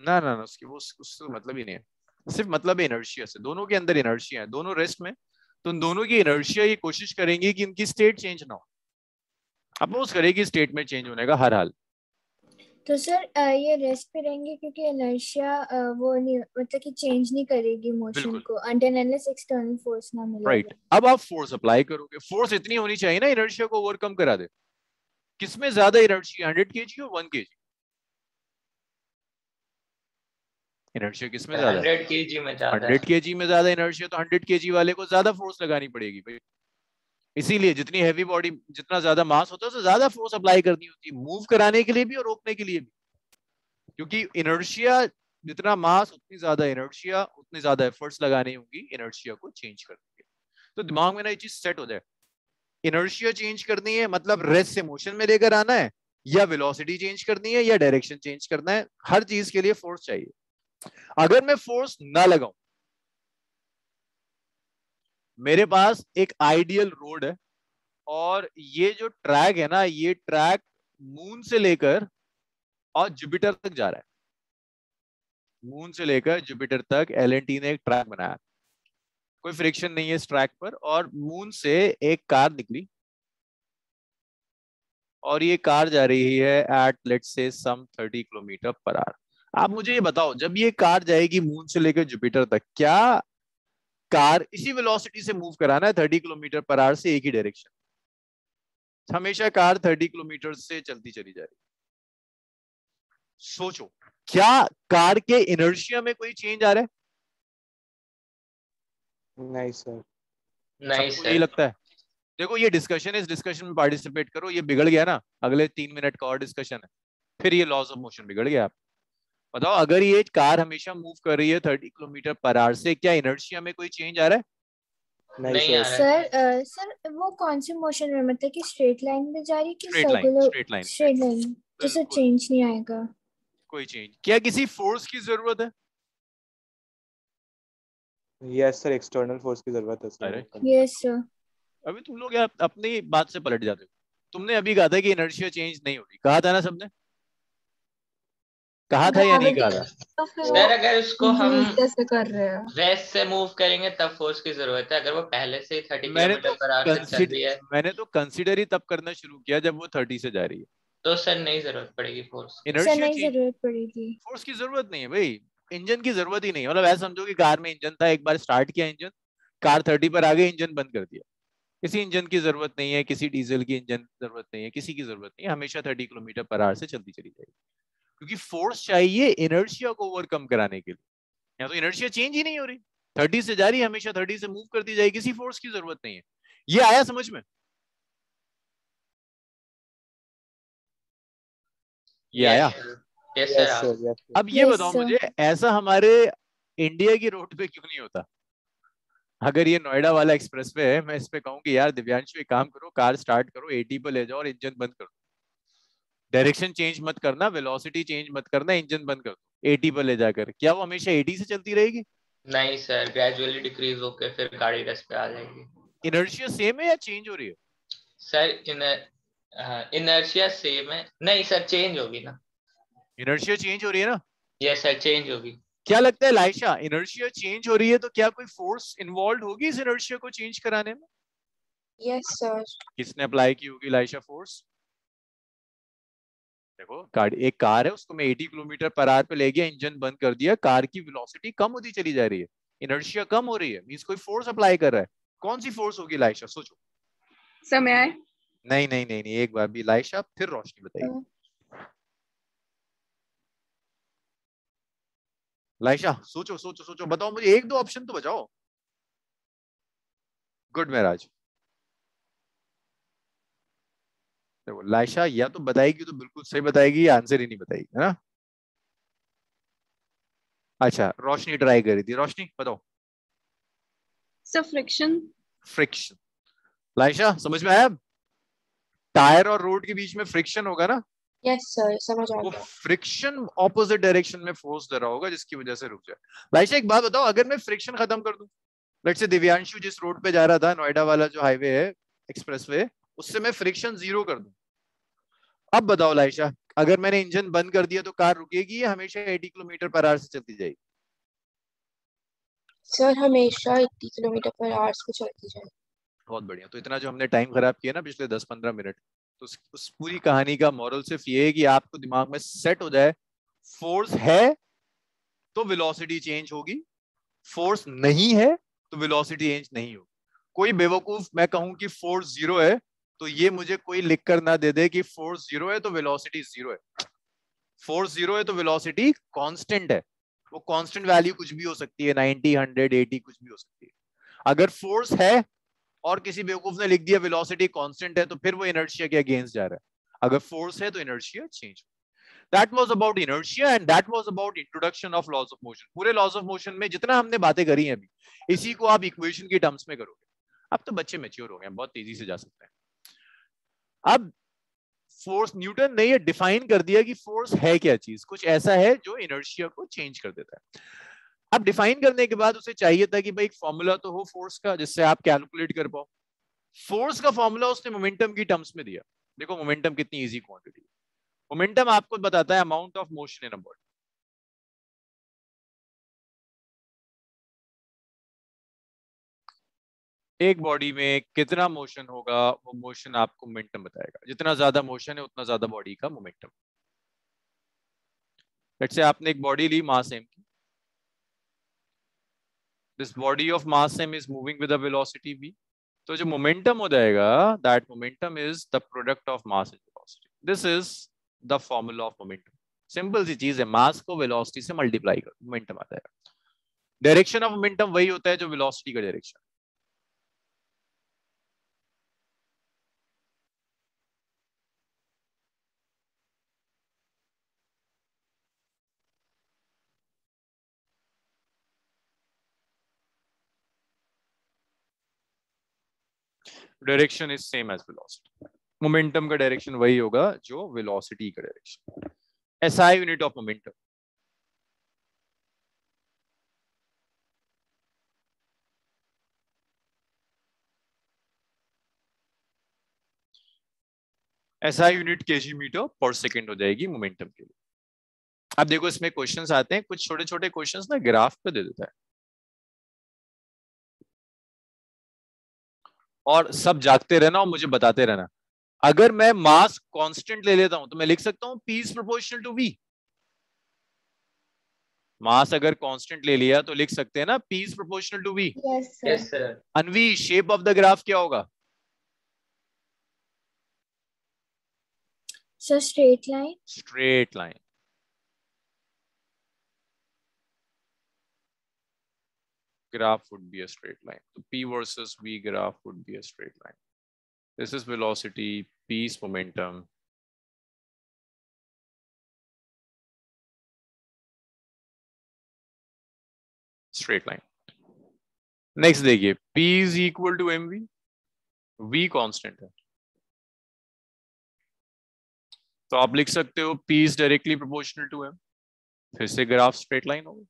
ना ना ना, उसकी वो उससे मतलब ही नहीं है, सिर्फ मतलब है इनर्शिया से। दोनों के अंदर इनर्शिया है, दोनों रेस्ट में, तो उन दोनों की इनर्शिया ये कोशिश करेंगे कि उनकी स्टेट चेंज ना हो। अपोज करेगी स्टेट में चेंज होने का हर हाल। तो सर ये रेस्ट पे रहेंगे क्योंकि इनर्शिया वो नहीं, मतलब कि चेंज नहीं करेगी मोशन बिल्कुल। को until unless एक्सटर्नल फोर्स ना मिले। राइट, अब आप फोर्स अप्लाई करोगे, फोर्स इतनी होनी चाहिए ना इनर्शिया को ओवरकम करा दे। किसमें ज्यादा इनर्शिया, 100 kg और 1 kg? इनर्शिया किसमें ज्यादा है? 100 kg में ज्यादा 100 kg में ज्यादा इनर्शिया, तो 100 kg वाले को ज्यादा फोर्स लगानी पड़ेगी भाई। इसीलिए जितनी हैवी बॉडी, जितना ज्यादा मास होता है उससे ज्यादा फोर्स अप्लाई करनी होती है, मूव कराने के लिए भी और रोकने के लिए भी। क्योंकि इनर्शिया जितना मास उतनी ज्यादा इनर्शिया, उतनी ज्यादा एफर्ट्स लगानी होंगी इनर्शिया को चेंज करने के। तो दिमाग में ना ये चीज सेट हो जाए, इनर्शिया चेंज करनी है मतलब रेस्ट से मोशन में लेकर आना है, या वेलोसिटी चेंज करनी है, या डायरेक्शन चेंज करना है। हर चीज के लिए फोर्स चाहिए। अगर मैं फोर्स ना लगाऊं, मेरे पास एक आइडियल रोड है और ये जो ट्रैक है ना, ये ट्रैक मून से लेकर और जुपिटर तक जा रहा है। मून से लेकर जुपिटर तक एलएनटी ने एक ट्रैक बनाया, कोई फ्रिक्शन नहीं है इस ट्रैक पर, और मून से एक कार निकली और ये कार जा रही है eight let's say some 30 kilometre per our. आप मुझे ये बताओ, जब ये कार जाएगी मून से लेकर जुपिटर तक, क्या कार इसी वेलोसिटी से मूव कराना है 30 किलोमीटर पर आवर से एक ही डायरेक्शन? हमेशा कार 30 किलोमीटर से चलती चली जा रही। सोचो, क्या कार के इनर्शिया में कोई चेंज आ रहा है? नहीं सर। नहीं सबको यही सर। लगता है? देखो ये डिस्कशन है, इस डिस्कशन में पार्टिसिपेट करो। ये बिगड़ गया ना, अगले 3 मिनट का और डिस्कशन है, फिर ये लॉज ऑफ मोशन बिगड़ गया। आप बताओ, अगर ये कार हमेशा मूव कर रही है 30 किलोमीटर पर आवर से, क्या इनर्शिया में कोई चेंज आ रहा है? नहीं आ सर। रहा है। सर वो कौन से मोशन में, मतलब कि स्ट्रेट लाइन में जा रही है कि straight line, circular? Straight line, straight line, तो सर बिल्कुल चेंज नहीं आएगा। कोई चेंज। क्या किसी फोर्स की जरूरत है? यस सर, एक्सटर्नल फोर्स की जरूरत है अरे सर। Yes sir. अभी तुम लोग यार अपनी बात से पलट जाते हो। तुमने अभी कहा था कि इनर्शिया चेंज नहीं हो रही, कहा था ना सबने? कहा था या नहीं कहा था? तो फिर सर अगर उसको हम कैसे कर रहे हैं? रेस्ट से मूव करेंगे तब फोर्स की जरूरत है। अगर वो पहले से ही 30 किलोमीटर पर आवर से चल रही है मैंने तो कंसिडर ही तब करना शुरू किया जब वो 30 से जा रही है। तो सर नहीं जरूरत पड़ेगी फोर्स। सर इनर्शिया नहीं चेंज, जरूरत पड़ेगी। फोर्स की जरूरत नहीं है भाई, इंजन की जरूरत ही नहीं है। मतलब ऐसा समझो कि कार में इंजन था, एक बार स्टार्ट किया इंजन, कार 30 पर आ गई, इंजन बंद कर दिया। किसी इंजन की जरूरत नहीं है, किसी डीजल की इंजन जरूरत नहीं है, किसी की जरूरत नहीं है, हमेशा 30 किलोमीटर पर आवर से चलती चली जाएगी। क्योंकि फोर्स चाहिए इनर्शिया को ओवरकम कराने के लिए। यहाँ तो इनर्शिया चेंज ही नहीं हो रही, 30 से जा रही है, हमेशा 30 से मूव करती जाएगी, किसी फोर्स की जरूरत नहीं है। ये आया समझ में? ये आया? Yes yes sir. Sir. Yes अब ये Yes, बताओ sir. मुझे, ऐसा हमारे इंडिया की रोड पे क्यों नहीं होता? अगर ये नोएडा वाला एक्सप्रेसवे है, मैं इस पे कहूँ कि यार दिव्यांशु एक काम करो, कार स्टार्ट करो, 80 पे ले जाओ और इंजन बंद कर दो। डायरेक्शन चेंज मत करना, वेलोसिटी चेंज मत करना, इंजन बंद कर दो 80 पर ले जाकर। क्या वो हमेशा 80 से चलती रहेगी? नहीं सर, ग्रेजुअली डिक्रीज होकर फिर गाड़ी रेस्ट पे आ जाएगी। इनर्शिया सेम है या चेंज हो रही है? सर इनर्शिया सेम है। नहीं सर, चेंज होगी ना। इनर्शिया चेंज हो रही है ना? यस सर, चेंज होगी। क्या लगता है लाइशा, इनर्शिया चेंज हो रही है तो क्या कोई फोर्स इन्वॉल्व होगी इस इनर्शिया को चेंज कराने में? Yes, sir. किसने अप्लाई की होगी लाइशा फोर्स? देखो एक कार है, उसको मैं 80 किलोमीटर पर आवर पे ले गया, इंजन बंद कर दिया, कार की वेलोसिटी कम होती चली जा रही है, इनर्शिया कम हो रही है, मींस कोई फोर्स अप्लाई कर रहा है। कौन सी फोर्स होगी लाइशा, सोचो। समय। नहीं नहीं नहीं नहीं, एक बार भी लाइशा, फिर रोशनी बताइए। लाइशा सोचो सोचो सोचो, बताओ मुझे, एक दो ऑप्शन तो बचाओ। गुड महराज। देखो लाइशा या तो बताएगी तो बिल्कुल सही बताएगी, या आंसर ही नहीं बताएगी, है ना। अच्छा रोशनी ट्राई करी थी, रोशनी बताओ। Sir friction. फ्रिक्शन। लाइशा समझ में आया? टायर और रोड के बीच में फ्रिक्शन होगा ना, यस सर, समझ आ वो गया। फ्रिक्शन ऑपोजिट डायरेक्शन में फोर्स दे रहा होगा, जिसकी वजह से रुक जाए। लाइशा एक बात बताओ, अगर मैं फ्रिक्शन खत्म कर दूं, लेट्स से दिव्यांशु जिस रोड पे जा रहा था, नोएडा वाला जो हाईवे है, एक्सप्रेसवे, उससे मैं फ्रिक्शन 0 कर दूं, अब बताओ लाइशा, अगर मैंने इंजन बंद कर दिया तो कार रुकेगी या हमेशा 80 किलोमीटर पर आवर से चलती जाएगी? सर हमेशा 80 किलोमीटर पर आवर्स को चलती जाए। बहुत बढ़िया। तो इतना जो हमने टाइम खराब किया ना पिछले 10-15 मिनट, तो उस पूरी कहानी का मॉरल सिर्फ ये है कि आपको दिमाग में सेट हो जाए, फोर्स है तो वेलोसिटी चेंज होगी, फोर्स नहीं है तो वेलोसिटी चेंज नहीं होगी। कोई बेवकूफ मैं कहूं कि फोर्स 0 है, तो ये मुझे कोई लिख कर ना दे दे कि फोर्स 0 है तो वेलोसिटी 0 है। फोर्स 0 है तो वेलोसिटी कांस्टेंट है, वो कांस्टेंट वैल्यू कुछ भी हो सकती है, 90, 100, 80 कुछ भी हो सकती है। अगर फोर्स है और किसी बेवकूफ ने लिख दिया वेलोसिटी कांस्टेंट है, तो फिर वो इनर्शिया के अगेंस्ट जा रहा है। अगर फोर्स है तो inertia change. That was about inertia and that was about introduction of laws of motion. पूरे लॉज ऑफ मोशन में जितना हमने बातें करी हैं अभी, इसी को आप इक्वेशन की टर्म्स में करोगे। अब तो बच्चे मैच्योर हो गए, बहुत तेजी से जा सकते हैं। अब फोर्स न्यूटन ने ये डिफाइन कर दिया कि फोर्स है क्या चीज, कुछ ऐसा है जो इनर्शिया को चेंज कर देता है। अब डिफाइन करने के बाद उसे चाहिए था कि भाई एक फॉर्मूला तो हो फोर्स का, जिससे आप कैलकुलेट कर पाओ। फोर्स का फॉर्मूला उसने मोमेंटम की टर्म्स में दिया। देखो मोमेंटम कितनी इजी क्वांटिटी। मोमेंटम आपको बताता है amount of motion in a body. एक बॉडी में कितना मोशन होगा, वो मोशन आपको मोमेंटम बताएगा। जितना ज्यादा मोशन है उतना ज्यादा बॉडी का मोमेंटम। लेट्स से आपने एक बॉडी ली मास m की, this body of mass m is moving with a velocity v, तो जो मोमेंटम हो जाएगा, that momentum is the product of mass and velocity. This is the formula of momentum. Simple सी चीज है, मास को वेलोसिटी से मल्टीप्लाई कर मोमेंटम आता है। डायरेक्शन ऑफ मोमेंटम वही होता है जो वेलोसिटी का direction. Direction is same as velocity. Momentum का डायरेक्शन वही होगा जो वेलोसिटी का direction. SI unit of momentum. SI unit kg metre per second हो जाएगी मोमेंटम के लिए। अब देखो इसमें क्वेश्चंस आते हैं, कुछ छोटे छोटे क्वेश्चंस ना ग्राफ पे दे देता है, और सब जागते रहना और मुझे बताते रहना। अगर मैं मास कांस्टेंट ले लेता हूं तो मैं लिख सकता हूं P is proportional to V। Mass अगर कांस्टेंट ले लिया तो लिख सकते हैं ना P is proportional to V। Yes sir. Anvi shape of the graph क्या होगा? Sir straight line. Straight line. Graph would be a straight line. So P versus V graph would be a straight line. This is velocity, P is momentum. Straight line. Next देखिए, P is equal to mv, V constant है, तो आप लिख सकते हो P is directly proportional to m। फिर से graph straight line होगा।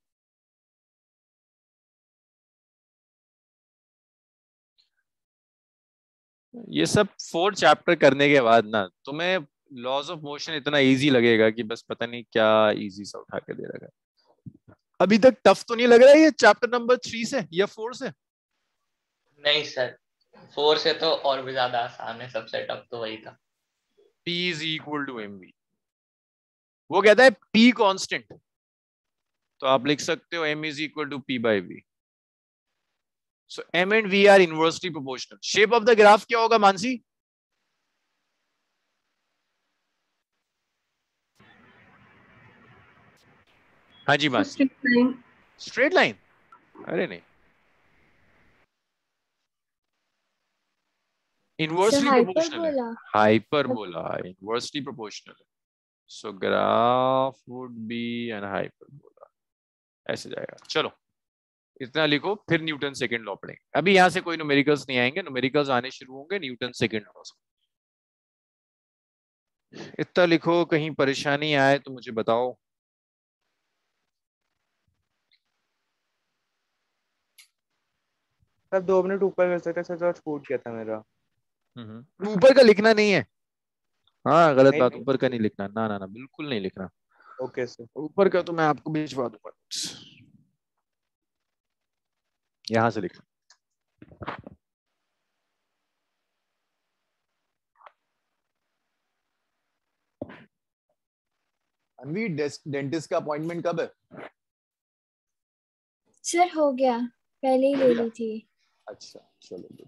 ये सब 4 चैप्टर करने के बाद ना तुम्हें लॉज ऑफ मोशन इतना इजी लगेगा कि बस पता नहीं क्या इजी सा उठा के दे रहा है। अभी तक टफ तो नहीं लग रहा है ये चैप्टर नंबर 3 से या 4 से? नहीं सर, फोर्स है तो और भी ज्यादा आसान है, सब सेटअप तो वही था। P is equal to mv। वो कहता है P कांस्टेंट, तो आप लिख सकते हो m is equal to P by V। So m and V are inversely proportional। Shape of the graph क्या होगा मानसी? हाँ जी मानसी। Straight line? अरे नहीं, इनवर्सली प्रोपोर्शनल है। हाइपरबोला, इनवर्सली प्रोपोर्शनल है। So graph would be an hyperbola, ऐसे जाएगा। चलो इतना लिखो, फिर न्यूटन सेकंड लॉ पढ़ेंगे। अभी यहां से कोई न्यूमेरिकल्स नहीं आएंगे, न्यूमेरिकल्स आने शुरू होंगे न्यूटन सेकंड लॉ से। इतना लिखो, कहीं परेशानी आए तो मुझे बताओ। सर 2 मिनट ऊपर कर सकते सर, जो छूट गया था मेरा। ऊपर का लिखना नहीं है। हाँ गलत नहीं बात, नहीं। ऊपर का नहीं लिखना। ना ना ना, बिल्कुल नहीं लिखना। Okay sir. ऊपर का तो मैं आपको भिजवा दूंगा, यहां से लिखना। अनवी, डेंटिस्ट का अपॉइंटमेंट कब है? सर हो गया, पहले ही ले ली थी। अच्छा चलो।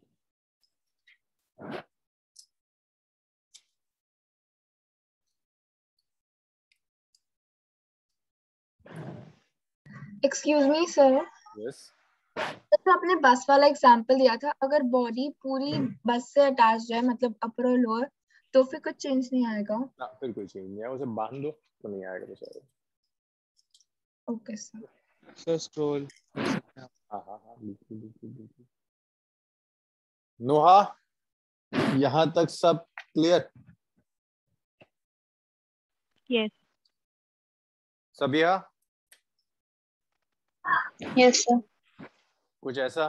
Excuse me sir, yes. तो आपने बस वाला एग्जांपल दिया था, अगर बॉडी पूरी बस से अटैच है, मतलब अपर और लोअर, तो फिर कुछ चेंज नहीं आएगा? ना, फिर कोई चेंज नहीं है, उसे बांध दो तो नहीं आएगा बेचारे। Okay sir. Sir scroll. हाँ हाँ हाँ, बिल्कुल बिल्कुल बिल्कुल। नोहा, यहाँ तक सब क्लियर? यस। सबिया, यस सर। कुछ ऐसा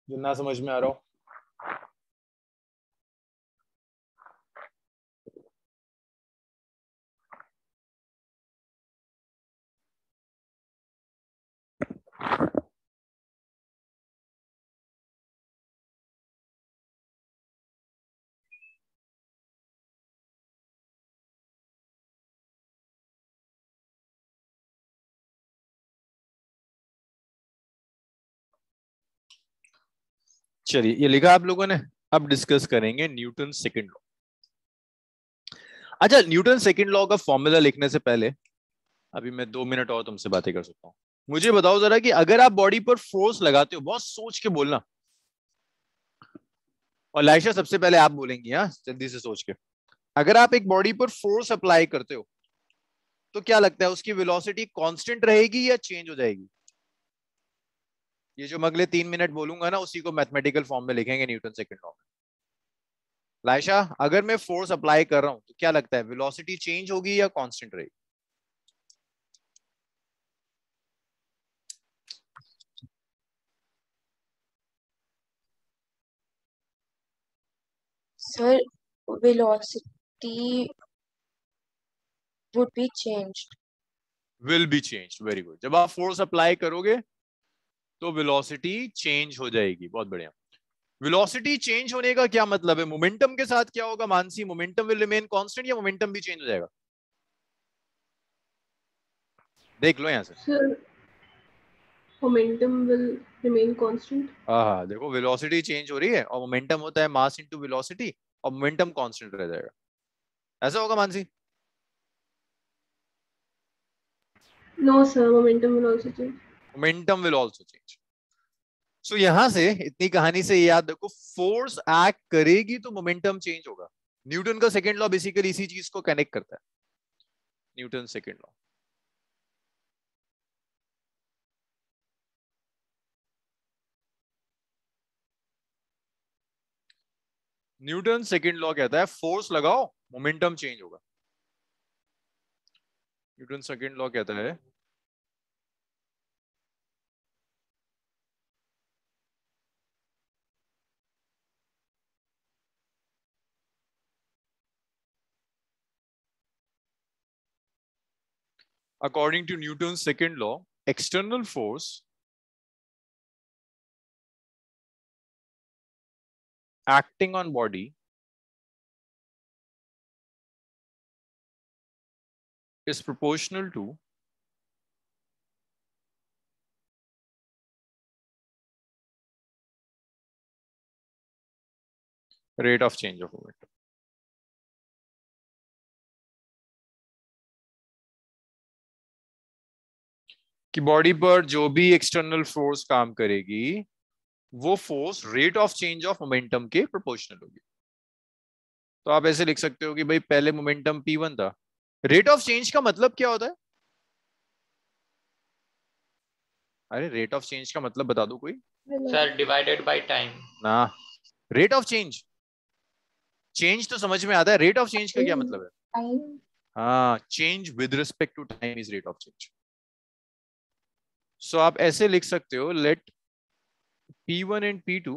जो ना समझ में आ रहा हो? चलिए, ये लिखा आप लोगों ने। अब डिस्कस करेंगे न्यूटन सेकंड लॉ। अच्छा, न्यूटन सेकंड लॉ का फॉर्मूला लिखने से पहले अभी मैं 2 मिनट और तुमसे बातें कर सकता हूँ। मुझे बताओ जरा कि अगर आप बॉडी पर फोर्स लगाते हो, बहुत सोच के बोलना, और लाइशा सबसे पहले आप बोलेंगी, हाँ जल्दी से सोच के। अगर आप एक बॉडी पर फोर्स अप्लाई करते हो तो क्या लगता है उसकी वेलोसिटी कांस्टेंट रहेगी या चेंज हो जाएगी? ये जो मैं अगले 3 मिनट बोलूंगा ना, उसी को मैथमेटिकल फॉर्म में लिखेंगे न्यूटन सेकंड लॉ में। लाइशा, अगर मैं फोर्स अप्लाई कर रहा हूं तो क्या लगता है वेलोसिटी चेंज होगी या कांस्टेंट रहेगी? Sir velocity would be changed। Will be change. Very good. जब आप फोर्स अप्लाई करोगे तो वेलोसिटी चेंज हो जाएगी। बहुत बढ़िया। वेलोसिटी चेंज होने का क्या मतलब है? मोमेंटम के साथ क्या होगा Mansi? Momentum will remain constant या मोमेंटम भी चेंज हो जाएगा? देख लो यहां से। Sir, momentum will remain constant. हाँ, देखो वेलोसिटी चेंज हो रही है और मोमेंटम होता है मास इनटू वेलोसिटी, और मोमेंटम कांस्टेंट रह जाएगा। ऐसा होगा Mansi? No, sir, momentum will also change. Momentum will also change. So यहां से इतनी कहानी से याद रखो, फोर्स एक्ट करेगी तो मोमेंटम चेंज होगा। न्यूटन का सेकंड लॉ बेसिकली इसी चीज को कनेक्ट करता है। Newton second law. Newton second law कहता है फोर्स लगाओ मोमेंटम चेंज होगा। न्यूटन सेकंड लॉ कहता है according to Newton's second law, external force acting on body is proportional to rate of change of momentum. कि body पर जो भी एक्सटर्नल फोर्स काम करेगी वो force rate of change of momentum के प्रोपोर्शनल होगी। तो आप ऐसे लिख सकते हो कि भाई पहले मोमेंटम P1 था। रेट ऑफ चेंज का मतलब क्या होता है? अरे रेट ऑफ चेंज का मतलब बता दो कोई। सर डिवाइडेड बाय टाइम ना, रेट ऑफ चेंज, चेंज तो समझ में आता है, रेट ऑफ चेंज का क्या मतलब है? हाँ, change with respect to time is rate of change. So आप ऐसे लिख सकते हो, let P1 and P2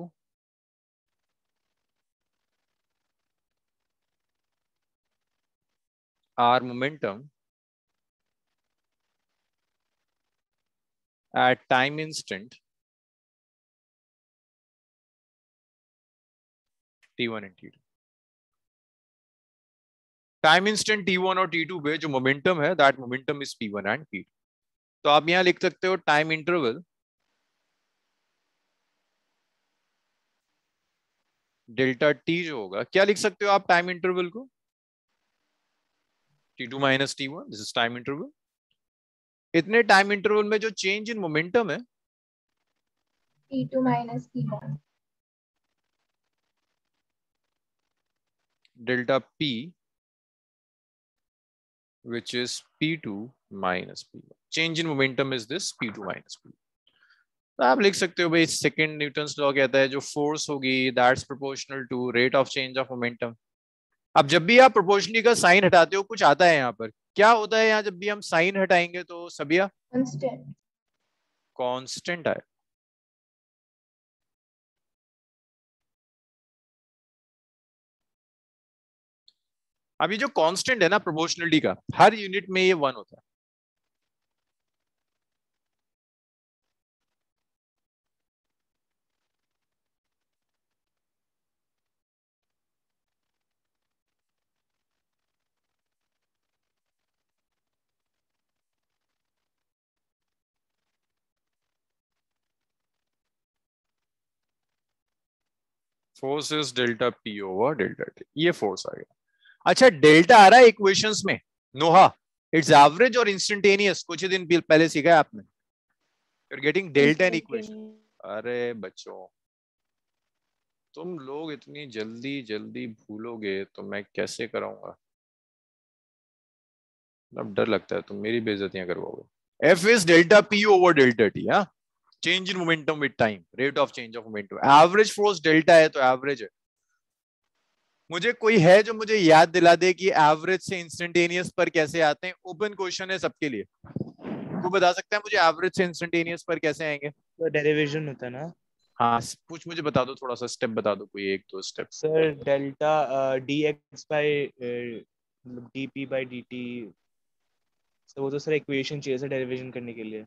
are momentum at time instant T1 and T2। Time instant T1 और T2 पे जो मोमेंटम है that momentum is P1 and P2। तो आप यहां लिख सकते हो टाइम इंटरवल डेल्टा T जो होगा, क्या लिख सकते हो आप टाइम इंटरवल को? T2 minus T1, this is time interval. इतने टाइम इंटरवल में जो चेंज इन मोमेंटम है T2 minus T1 delta P which is P2 minus P1। change in momentum is this P2 minus P1। तो आप लिख सकते हो भाई सेकंड न्यूटन्स लॉ कहता है जो फोर्स होगी that's proportional to rate of change of momentum. अब जब भी आप प्रोपोर्शनली का साइन हटाते हो कुछ आता है यहाँ पर, क्या होता है यहाँ जब भी हम साइन हटाएंगे तो सबिया कांस्टेंट आए। अभी जो कांस्टेंट है ना प्रोपोर्शनलिटी का, हर यूनिट में ये 1 होता है। Force is delta P over delta T, ये फोर्स आ गया। अच्छा, डेल्टा आ रहा है इक्वेशंस में, नोहा इट्स एवरेज और इंस्टेंटेनियस, कुछ ही दिन पहले सीखा है आपने। You are getting delta in equation. अरे बच्चों तुम लोग इतनी जल्दी जल्दी भूलोगे तो मैं कैसे कराऊंगा, अब डर लगता है तुम मेरी बेइज्जतियां करवाओगे। F is delta P over delta T। हाँ, change in momentum with time, rate of change of momentum. Average force delta है तो एवरेज है। मुझे कोई है जो मुझे याद दिला दे कि एवरेज से इंस्टेंटेनियस पर कैसे आते हैं? ओपन क्वेश्चन है सबके लिए, तू बता सकता है मुझे एवरेज से इंस्टेंटेनियस पर कैसे आएंगे? तो डेरिवेशन होता है ना। हाँ कुछ मुझे बता दो, थोड़ा सा स्टेप बता दो, कोई एक दो step. Sir delta dx by dp by dt, sir वो तो सर इक्वेशन चाहिए सर डेरिवेशन करने के लिए।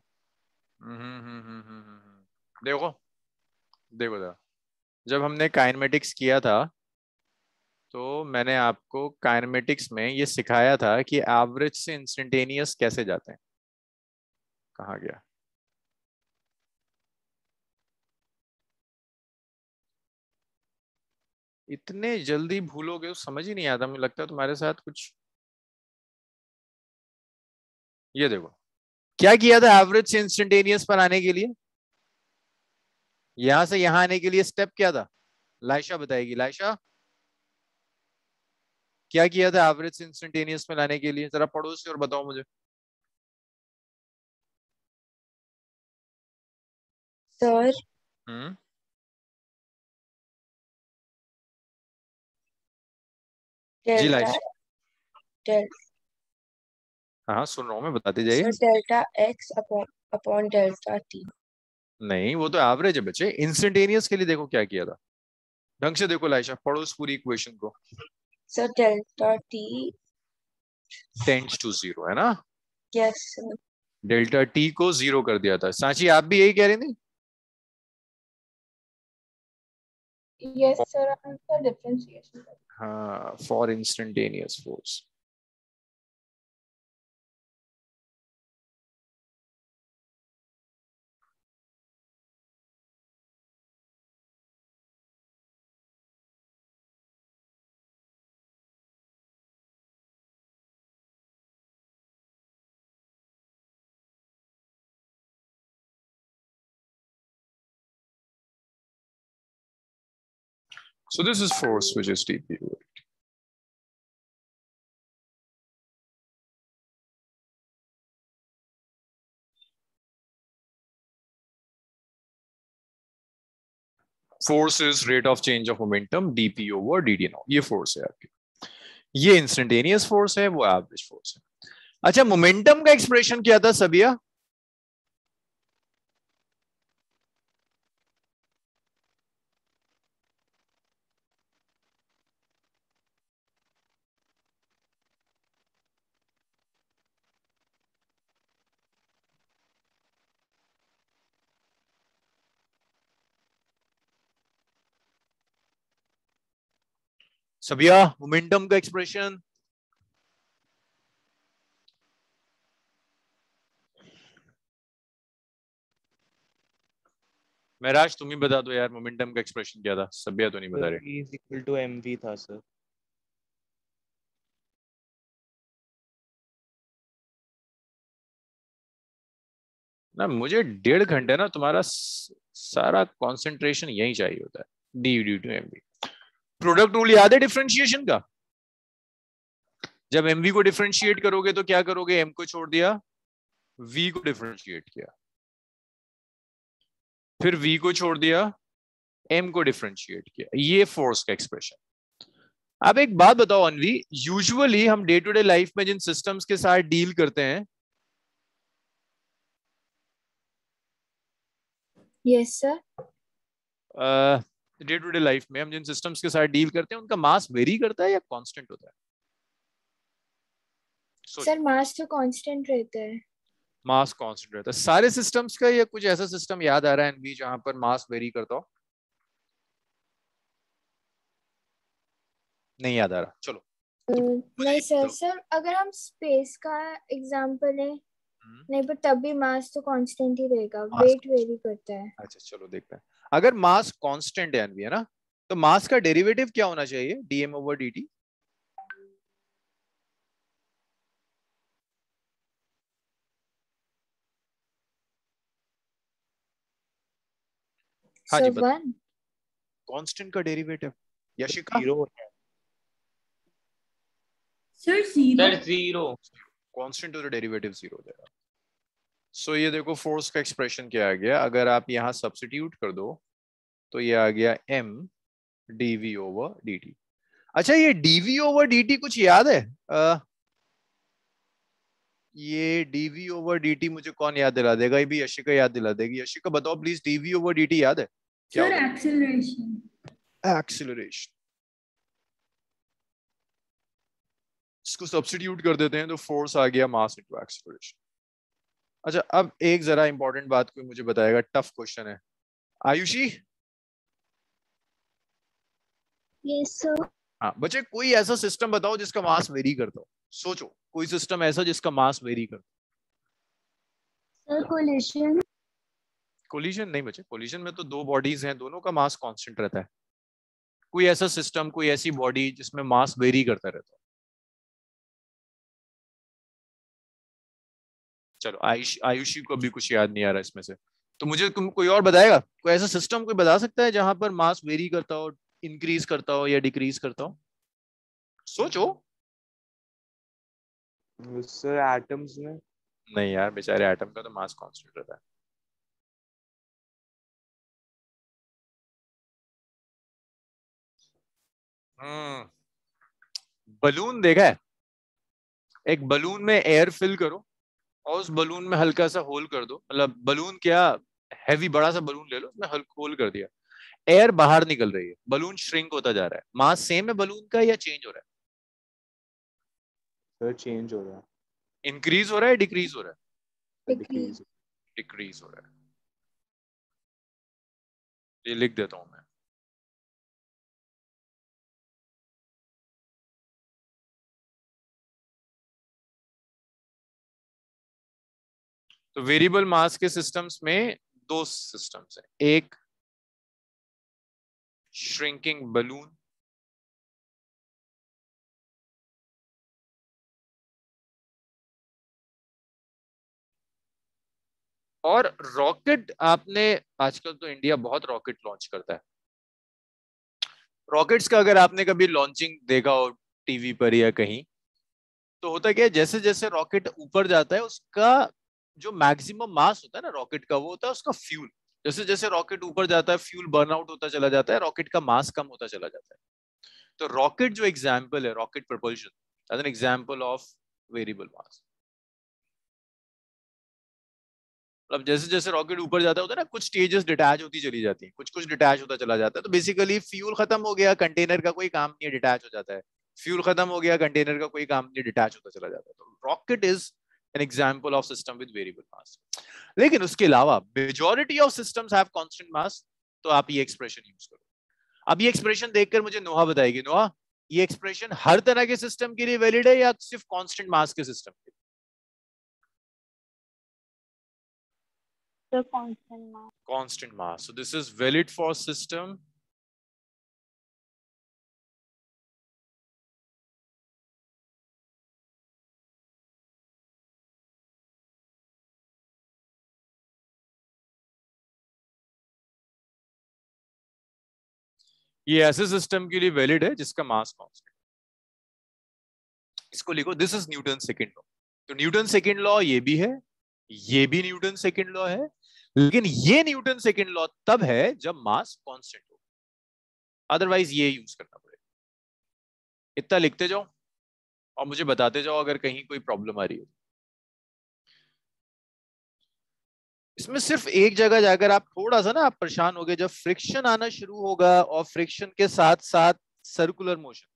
देखो देखो जब हमने काइनेमेटिक्स किया था तो मैंने आपको काइनेमेटिक्स में ये सिखाया था कि एवरेज से इंस्टेंटेनियस कैसे जाते हैं। कहाँ गया? इतने जल्दी भूलोगे तो समझ ही नहीं आता, मुझे लगता है तुम्हारे साथ कुछ। ये देखो क्या किया था एवरेज से इंस्टेंटेनियस पर आने के लिए, यहां से यहां आने के लिए स्टेप क्या था? लाइशा बताएगी। लाइशा क्या किया था एवरेज से इंस्टेंटेनियस में लाने के लिए? जरा पढ़ो उसे और बताओ मुझे। सर जी डेल्टा लाइशा। हाँ सुन रहा हूँ मैं, बताते जाइए। Delta x upon delta t। नहीं वो तो एवरेज है बच्चे। इंस्टेंटेनियस के लिए देखो क्या किया था, ढंग से देखो लाइशा, पढ़ो उस पूरी इक्वेशन को। Sir delta t tends to 0 है ना? Yes sir. डेल्टा T को 0 कर दिया था। सांची आप भी यही कह रही थी? Yes, sir. Answer differentiation. हाँ, for instantaneous force. So this is force which is dp over dt. Force is rate of change of momentum dp over dt now. ये force है आपकी, ये इंस्टेंटेनियस फोर्स है, वो एवरेज फोर्स है। अच्छा, momentum का एक्सप्रेशन क्या था सबिया? सबिया, मोमेंटम का एक्सप्रेशन? महराज तुम ही बता दो यार, मोमेंटम का एक्सप्रेशन क्या था? सबिया तो नहीं बता रहे। E is equal to mv था सर। ना मुझे 1.5 घंटे ना तुम्हारा सारा कंसंट्रेशन यही चाहिए होता है, D D to MV. Product rule याद है डिफरेंशिएशन का? जब एमवी को डिफरेंशिएट करोगे तो क्या करोगे? एम को छोड़ दिया, वी को डिफरेंशिएट किया, फिर वी को छोड़ दिया, एम को डिफरेंशिएट किया। ये फोर्स का एक्सप्रेशन। अब एक बात बताओ अनवी, यूजुअली हम डे टू डे लाइफ में जिन सिस्टम्स के साथ डील करते हैं, yes sir, day to day life में हम जिन सिस्टम्स के साथ डील करते हैं उनका मास वेरी करता है या कांस्टेंट होता है? सर मास तो कांस्टेंट रहता है। मास कांस्टेंट रहता है सारे सिस्टम्स का, या कुछ ऐसा सिस्टम याद आ रहा है एनवी जहां पर मास वेरी करता हो? नहीं याद आ रहा, चलो। नहीं सर, सर अगर हम स्पेस का एग्जांपल लें, नहीं पर तब भी मास तो कांस्टेंट ही रहेगा, वेट वेरी करता है। अच्छा चलो देखते हैं। अगर मास कांस्टेंट है एनवी, है ना, तो मास का डेरिवेटिव क्या होना चाहिए? DM over DT. हाँ जी, कांस्टेंट का डेरिवेटिव यशिका? जीरो है sir, zero. Sir zero. Constant तो डेरिवेटिव जीरो देगा। सो ये देखो फोर्स का एक्सप्रेशन क्या आ गया, अगर आप यहाँ सब्स्टिट्यूट कर दो तो ये आ गया m dv ओवर dt। अच्छा, ये dv ओवर dt कुछ याद है? ये dv ओवर dt मुझे कौन याद दिला देगा? ये भी यशिका याद दिला देगी। यशिका बताओ प्लीज, dv ओवर dt याद है क्या? Sir acceleration. एक्सीलरेशन। इसको सब्स्टिट्यूट कर देते हैं तो फोर्स आ गया मास इनटू एक्सीलरेशन। अच्छा, अब एक जरा इंपॉर्टेंट बात कोई मुझे बताएगा, टफ क्वेश्चन है। आयुषी? Yes sir. हाँ बच्चे, कोई ऐसा सिस्टम बताओ जिसका मास वेरी करता हो। सोचो कोई सिस्टम ऐसा जिसका मास वेरी करता सर कोलिशन। कोलिजन नहीं बच्चे, कोलिजन में तो दो बॉडीज हैं, दोनों का मास कांस्टेंट रहता है। कोई ऐसा सिस्टम, कोई ऐसी बॉडी जिसमें मास वेरी करता रहता है। चलो आयुषी को अभी कुछ याद नहीं आ रहा इसमें से, तो मुझे तुम कोई और बताएगा? कोई ऐसा सिस्टम कोई बता सकता है जहां पर मास वेरी करता हो, इंक्रीज करता हो या डिक्रीज करता हो? सोचो। सर एटम्स में। नहीं यार, बेचारे एटम का तो मास कांस्टेंट रहता है। बलून देखा है? एक बलून में एयर फिल करो और उस बलून में हल्का सा होल कर दो, मतलब बलून क्या, हैवी बड़ा सा बलून ले लो, उसमें हल्का होल कर दिया, एयर बाहर निकल रही है, बलून श्रिंक होता जा रहा है। मास सेम है बलून का या चेंज हो रहा है? सर चेंज हो रहा है। इंक्रीज हो रहा है, डिक्रीज हो रहा है? डिक्रीज। डिक्रीज हो रहा है। ये लिख देता हूं मैं। तो वेरिएबल मास के सिस्टम्स में दो सिस्टम्स हैं, एक श्रिंकिंग बलून और रॉकेट। आपने आजकल तो इंडिया बहुत रॉकेट लॉन्च करता है। रॉकेट्स का अगर आपने कभी लॉन्चिंग देखा हो टीवी पर या कहीं, तो होता क्या है, जैसे जैसे रॉकेट ऊपर जाता है उसका जो मैक्सिमम मास होता है ना रॉकेट का, वो होता है उसका फ्यूल। जैसे जैसे रॉकेट ऊपर जाता है फ्यूल बर्न आउट होता चला जाता है, रॉकेट का मास कम होता चला जाता है। तो रॉकेट जो एग्जाम्पल है, rocket propulsion as an example of variable mass. अब जैसे जैसे रॉकेट ऊपर जाता होता है ना, कुछ स्टेजेस डिटैच होती चली जाती हैं, कुछ कुछ डिटैच होता चला जाता है। तो बेसिकली फ्यूल खत्म हो गया, कंटेनर का कोई काम नहीं है, डिटैच हो जाता है। फ्यूल खत्म हो गया, कंटेनर का कोई काम नहीं, डिटैच होता चला जाता है। तो rocket is an example of system with variable mass. लेकिन उसके अलावा majority of systems have constant mass. तो आप ये एक्सप्रेशन यूज करो। अब ये एक्सप्रेशन देखकर मुझे नोहा बताएगी, नोहा ये एक्सप्रेशन हर तरह के सिस्टम के लिए वैलिड है या सिर्फ कांस्टेंट मास के सिस्टम के लिए? The constant mass. Constant mass. So this is valid for system ये ऐसे सिस्टम के लिए वैलिड है जिसका मास कांस्टेंट। इसको लिखो, this is Newton second law. तो न्यूटन सेकंड लॉ ये भी है, ये भी न्यूटन सेकंड लॉ है, लेकिन ये न्यूटन सेकंड लॉ तब है जब मास कांस्टेंट हो, अदरवाइज ये यूज करना पड़ेगा। इतना लिखते जाओ और मुझे बताते जाओ अगर कहीं कोई प्रॉब्लम आ रही है। इसमें सिर्फ एक जगह जाकर आप थोड़ा सा ना आप परेशान हो गए, जब फ्रिक्शन आना शुरू होगा और फ्रिक्शन के साथ साथ सर्कुलर मोशन,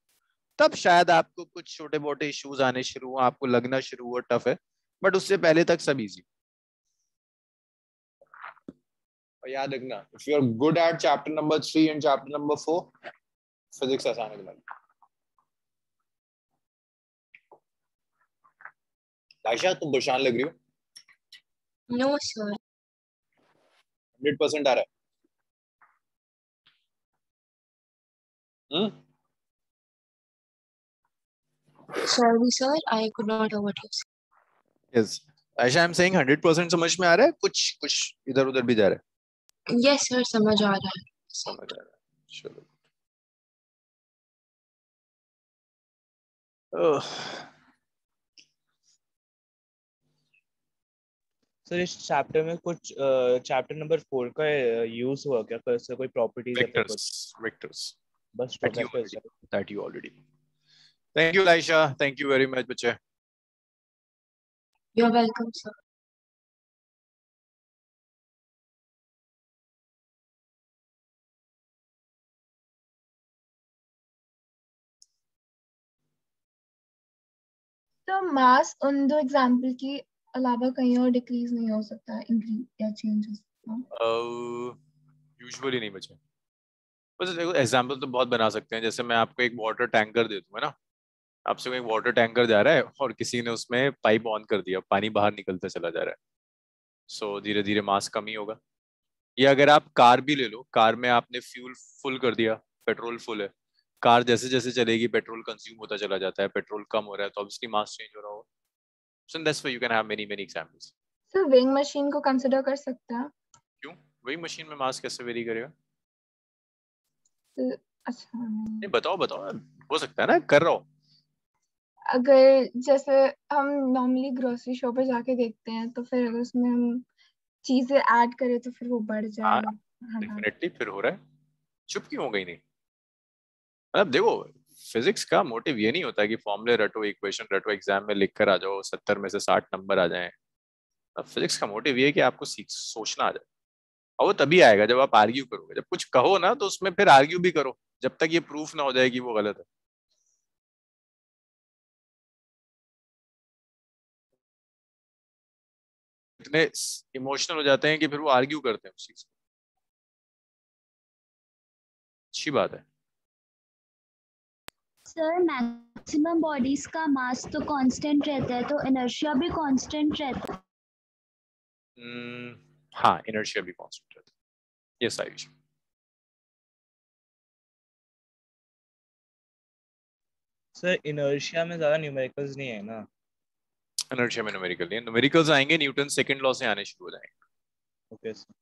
तब शायद आपको कुछ छोटे मोटे इश्यूज आने शुरू हो, आपको लगना शुरू हुआ टफ है, बट उससे पहले तक सब इजी। और याद रखना, if you are good at chapter number 3 and chapter number 4, physics आसान है तुम्हारी। आयशा तुम परेशान लग रही हो? No, sir. 100% आ रहा है? Sorry, sir. I could not hear what you said. Yes. Aisha, I'm saying 100% समझ में आ रहा है? कुछ कुछ इधर उधर भी जा रहा है? Yes, sir. समझ आ रहा है. समझ आ रहा है। चलो। सर इस चैप्टर में कुछ चैप्टर नंबर 4 का यूज हुआ क्या? कैसे कोई प्रॉपर्टीज है कुछ? वेक्टर्स बस vectors that you already know. Thank you, Aisha. Thank you very much, बच्चे। You're welcome, sir. तो मास उन दो एग्जाम्पल के अलावा कहीं और डिक्रीज नहीं हो सकता, इंक्रीज या चेंज हो सकता? यूजुअली नहीं बचे। बस देखो एग्जांपल तो बहुत बना सकते हैं, जैसे मैं आपको एक वाटर टैंकर दे दूं, है ना, आपसे कोई वाटर टैंकर जा रहा है और किसी ने उसमें पाइप ऑन कर दिया, पानी बाहर निकलता चला जा रहा है, सो धीरे धीरे मास कम ही होगा। या अगर आप कार भी ले लो, कार में आपने फ्यूल फुल कर दिया, पेट्रोल फुल है, कार जैसे जैसे चलेगी पेट्रोल कंज्यूम होता चला जाता है, पेट्रोल कम हो रहा है तो ऑब्वियसली मास चेंज हो रहा होगा। So in this way you can have many many examples. Sir weighing machine को कंसीडर कर सकता है? क्यों? वेइंग मशीन में मास कैसे वेरी करेगा? अच्छा नहीं बताओ बताओ, हो सकता है ना, कर रहा हूँ। अगर जैसे हम नॉर्मली ग्रोसरी शॉप पे जाके देखते हैं, तो फिर अगर उसमें हम चीजें ऐड करें तो फिर वो बढ़ जाए। डेफिनेटली फिर हो रहा है, चुप क्यों हो गई? नहीं मतलब देखो, फिजिक्स का मोटिव ये नहीं होता कि फॉर्मूले रटो, इक्वेशन रटो, एग्जाम में लिख कर आ जाओ, 70 में से 60 नंबर आ जाएं। फिजिक्स का मोटिव ये है कि आपको सोचना आ जाए, और वो तभी आएगा जब आप आर्ग्यू करोगे। जब कुछ कहो ना तो उसमें फिर आर्ग्यू भी करो, जब तक ये प्रूफ ना हो जाए कि वो गलत है। इतने इमोशनल हो जाते हैं कि फिर वो आर्ग्यू करते हैं उस चीज को। अच्छी बात है सर, मैक्सिमम बॉडीज का मास तो कांस्टेंट रहता है, तो इनर्शिया भी कांस्टेंट रहता है। हाँ, इनर्शिया भी कांस्टेंट रहता है। यस आयुष। सर इनर्शिया में ज्यादा न्यूमेरिकल्स नहीं है ना? इनर्शिया में न्यूमेरिकल नहीं है, न्यूमेरिकल्स आएंगे न्यूटन सेकंड लॉ से आने शुरू हो जाएंगे। Okay sir.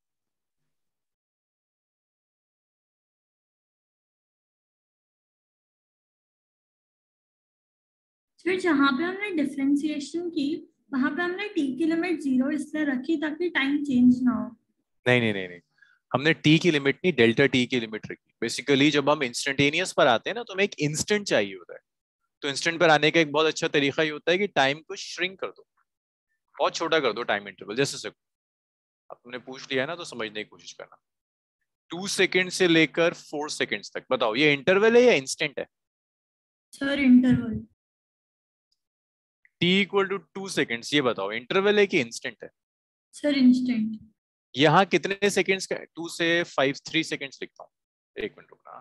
फिर जहाँ पे हमने डिफरेंशिएशन की वहां पे हमने t की लिमिट 0 इसलिए रखी ताकि टाइम चेंज ना हो। नहीं, हमने t की लिमिट नहीं, डेल्टा t की लिमिट रखी। बेसिकली जब हम इंस्टेंटेनियस पर आते हैं ना, तो हमें एक इंस्टेंट चाहिए होता है। तो इंस्टेंट पर आने का एक बहुत अच्छा तरीका ये होता है कि टाइम को श्रिंक कर दो, बहुत छोटा कर दो टाइम इंटरवल। जैसे से अब तुमने पूछ लिया है ना, तो समझने की कोशिश करना। 2 सेकेंड से लेकर 4 सेकेंड्स तक, बताओ ये इंटरवल है या इंस्टेंट है? Sir interval. t equal to 2 seconds, ये बताओ इंटरवल है कि इंस्टेंट है? Sir instant. यहाँ कितने सेकेंड्स का? 2 से 5 3 सेकेंड्स लिखता हूँ, एक मिनट रुकना,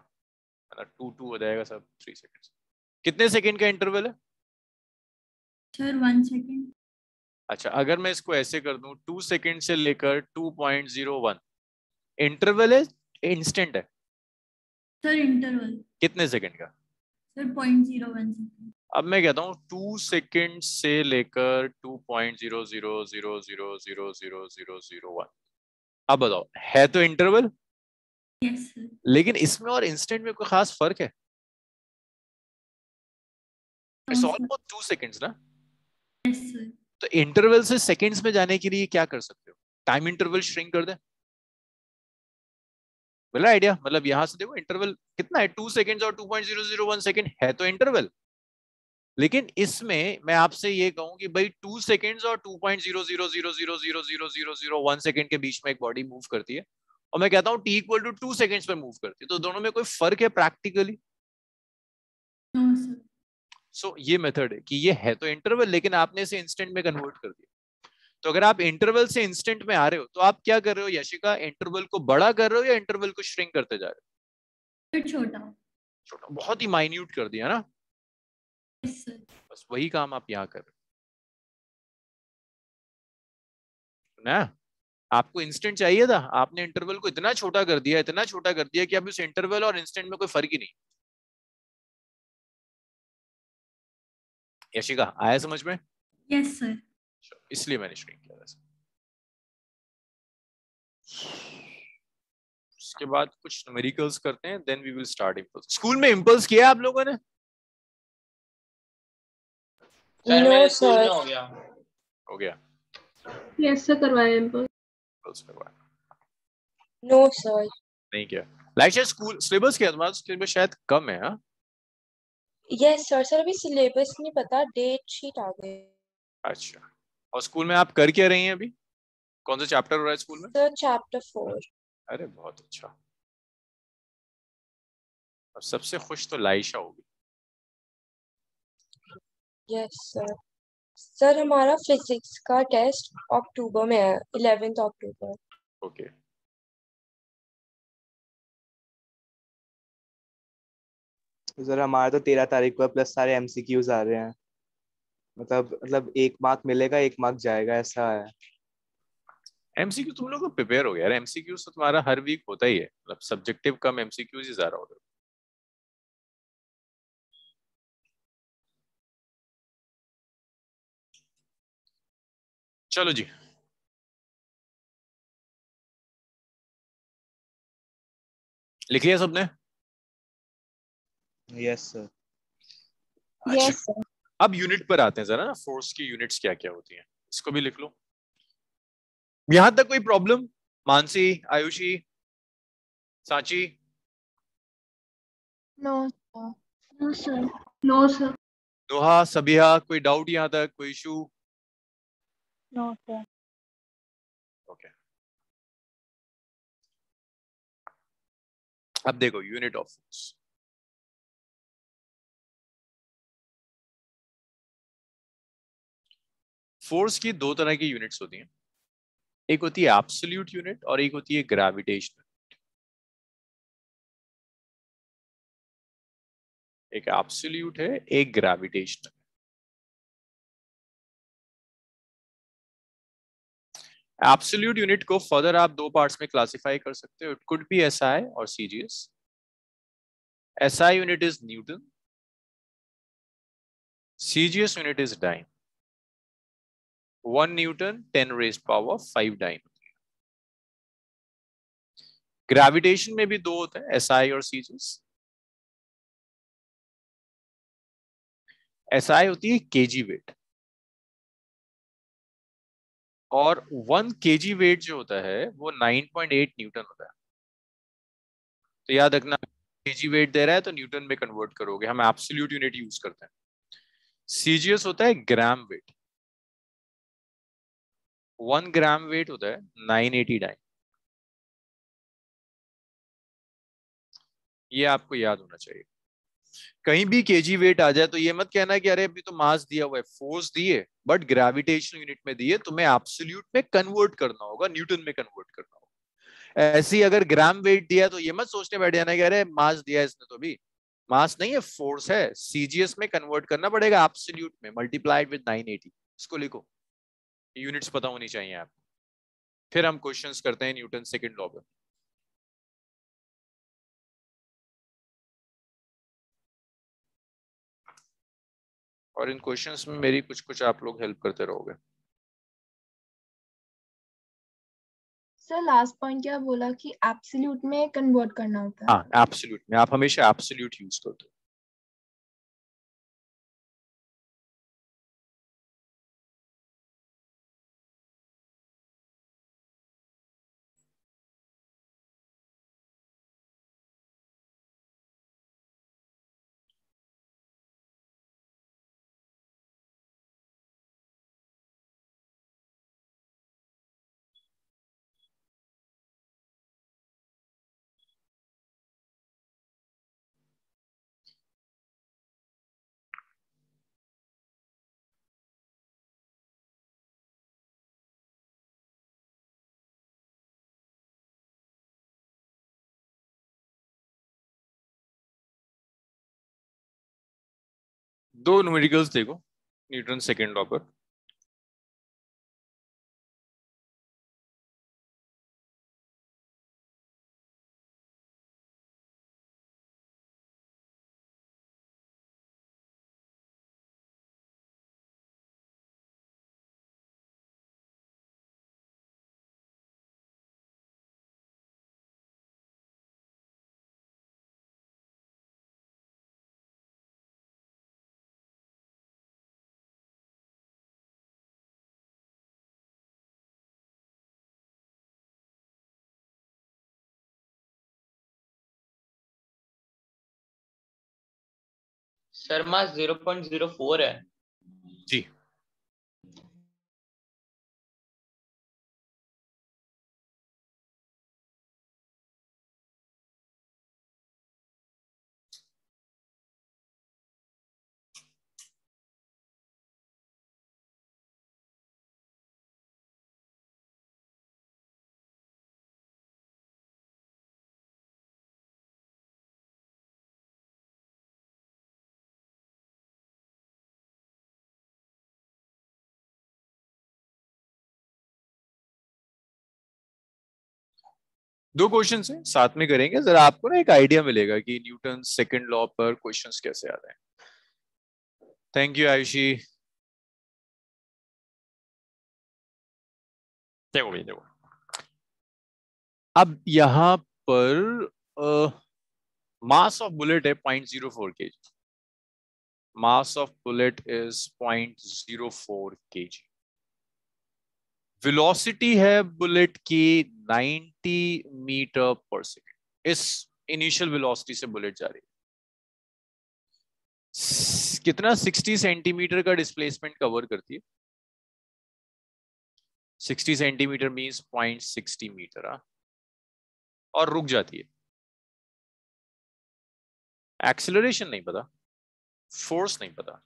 मतलब 2 हो जाएगा सब, 3 सेकेंड्स। कितने सेकेंड का इंटरवल है? Sir 1 second. अच्छा, अगर मैं इसको ऐसे कर दूं, 2 सेकेंड से लेकर 2.01, इंटरवल है इंस्टेंट है? Sir interval. कितने सेकेंड का? Sir 0.01 second. अब मैं कहता हूँ 2 सेकेंड से लेकर 2.0000000001। अब बताओ, है तो इंटरवल? Yes sir. लेकिन इसमें और इंस्टेंट में कोई खास फर्क है? इट्स ऑलमोस्ट 2 सेकेंड्स ना। Yes sir. तो इंटरवल से सेकेंड्स में जाने के लिए क्या कर सकते हो? टाइम इंटरवल श्रिंक कर दे। बोला आइडिया? मतलब यहां से देखो इंटरवल कितना है, 2 सेकेंड्स और 2.001 सेकेंड है तो इंटरवल। लेकिन इसमें मैं आपसे ये कहूं कि भाई 2 सेकेंड्स और 2.000000001 सेकेंड के बीच में एक बॉडी मूव करती है, और मैं कहता हूं t इक्वल टू 2 सेकेंड्स पे मूव करती है, तो दोनों में कोई फर्क है प्रैक्टिकली? No sir. सो ये मेथड है कि ये है तो इंटरवल, लेकिन आपने इसे इंस्टेंट में कन्वर्ट कर दिया। तो अगर आप इंटरवल से इंस्टेंट में आ रहे हो, तो आप क्या कर रहे हो यशिका? इंटरवल को बड़ा कर रहे हो या इंटरवल को श्रिंक करते जा रहे हो? छोटा। छोटा, बहुत ही माइन्यूट कर दिया ना। Yes sir. बस वही काम आप यहाँ कर रहे हो ना। आपको इंस्टेंट चाहिए था, आपने इंटरवल को इतना छोटा कर दिया, इतना छोटा कर दिया कि अब इस इंटरवल और इंस्टेंट में कोई फर्क ही नहीं। यशिका आया समझ में? Yes sir. इसलिए मैंने श्रिंक किया। उसके बाद कुछ न्यूमेरिकल्स करते हैं, then we will start impulse. School में इम्पल्स किया आप लोगों ने? सर मेरे स्कूल में हो गया। हो गया? यस सर, करवाया इम्पल्स। No sir. नहीं किया? लाइक स्कूल सिलेबस क्या है तुम्हारा? सिलेबस शायद कम है। हाँ यस सर। सर अभी सिलेबस नहीं पता, डेट शीट आ गई। अच्छा, और स्कूल में आप कर क्या रही हैं अभी? कौन सा चैप्टर हो रहा है स्कूल में? Sir chapter 4। अरे बहुत अच्छा। और सबसे खुश तो लाइशा होगी। Yes sir. सर हमारा फिजिक्स का टेस्ट अक्टूबर में है, 11 अक्टूबर। ओके। सर हमारा तो 13 तारीख को है, प्लस सारे एमसीक्यूज आ रहे हैं। मतलब 1 मार्क मिलेगा, 1 मार्क जाएगा, ऐसा है। एमसीक्यू तुम लोग प्रिपेयर हो गया यार? एमसीक्यू तो तुम्हारा हर वीक होता ही है, मतलब सब्जेक्टिव कम एमसीक्यूज ही ज्यादा होता है। चलो जी, लिख लिया सबने? Yes sir. Yes sir. अब यूनिट पर आते हैं जरा ना, फोर्स की यूनिट्स क्या क्या होती हैं, इसको भी लिख लो। यहां तक कोई problem? Mansi, Ayushi, Sanchi? No no sir. No sir. Doha, Sabiya, कोई डाउट यहां तक? कोई इशू? No sir. ओके। अब देखो यूनिट ऑफ फोर्स। फोर्स की दो तरह की यूनिट्स होती हैं, एक होती है एब्सोल्यूट यूनिट और एक होती है ग्रेविटेशनल। एक एब्सोल्यूट है, एक ग्रेविटेशनल। एब्सोल्यूट यूनिट को फर्दर आप दो पार्ट्स में क्लासिफाई कर सकते हो. इट कुड बी एसआई और CGS. SI unit is Newton, CGS unit is dyne. 1 Newton 10 raised power 5 dyne. Gravitation में भी दो होते हैं, SI और CGS. SI होती है kg वेट और 1 kg वेट जो होता है वो 9.8 न्यूटन होता है. तो याद रखना, kg वेट दे रहा है तो न्यूटन में कन्वर्ट करोगे. हम एब्सोल्यूट यूनिट यूज करते हैं. CGS होता है ग्राम वेट. 1 ग्राम वेट होता है 980 डाइन. ये आपको याद होना चाहिए. कहीं भी केजी वेट आ जाए तो ये मत कहना कि अरे अभी तो मास दिया हुआ है, फोर्स दिए बट ग्रेविटेशनल यूनिट में दिए, तुम्हें एब्सोल्यूट में कन्वर्ट करना होगा, न्यूटन में कन्वर्ट करना होगा. ऐसे ही अगर ग्राम वेट दिया तो ये मत सोचने बैठ जाना कि अरे मास दिया है इसने, तो भी मास नहीं है, फोर्स है. सीजीएस में कन्वर्ट करना पड़ेगा एब्सोल्यूट में, मल्टीप्लाइड विद 980. इसको लिखो, यूनिट्स पता होनी चाहिए आपको. फिर हम क्वेश्चंस करते हैं न्यूटन सेकंड लॉ पे. और इन क्वेश्चंस में मेरी कुछ कुछ आप लोग हेल्प करते रहोगे. सर लास्ट पॉइंट क्या बोला कि एब्सोल्यूट में कन्वर्ट करना होता है? हाँ, एब्सोल्यूट में आप हमेशा एब्सोल्यूट यूज करते हो. दो न्यूमेरिकल्स देखो न्यूटन सेकंड लॉ पर. सर मास 0.04 है. जी. दो क्वेश्चन है साथ में करेंगे, जरा आपको ना एक आइडिया मिलेगा कि न्यूटन सेकंड लॉ पर क्वेश्चंस कैसे आ रहे हैं. Thank you Ayushi. देखो भाई देखो, अब यहां पर मास ऑफ बुलेट है 0.04 kg. Mass of bullet is 0.04 kg. Velocity है बुलेट की 90 मीटर पर सेकेंड. इस इनिशियल वेलोसिटी से बुलेट जा रही है. कितना 60 सेंटीमीटर का डिस्प्लेसमेंट कवर करती है. 60 सेंटीमीटर मींस 0.60 मीटर. और रुक जाती है. एक्सेलरेशन नहीं पता, फोर्स नहीं पता.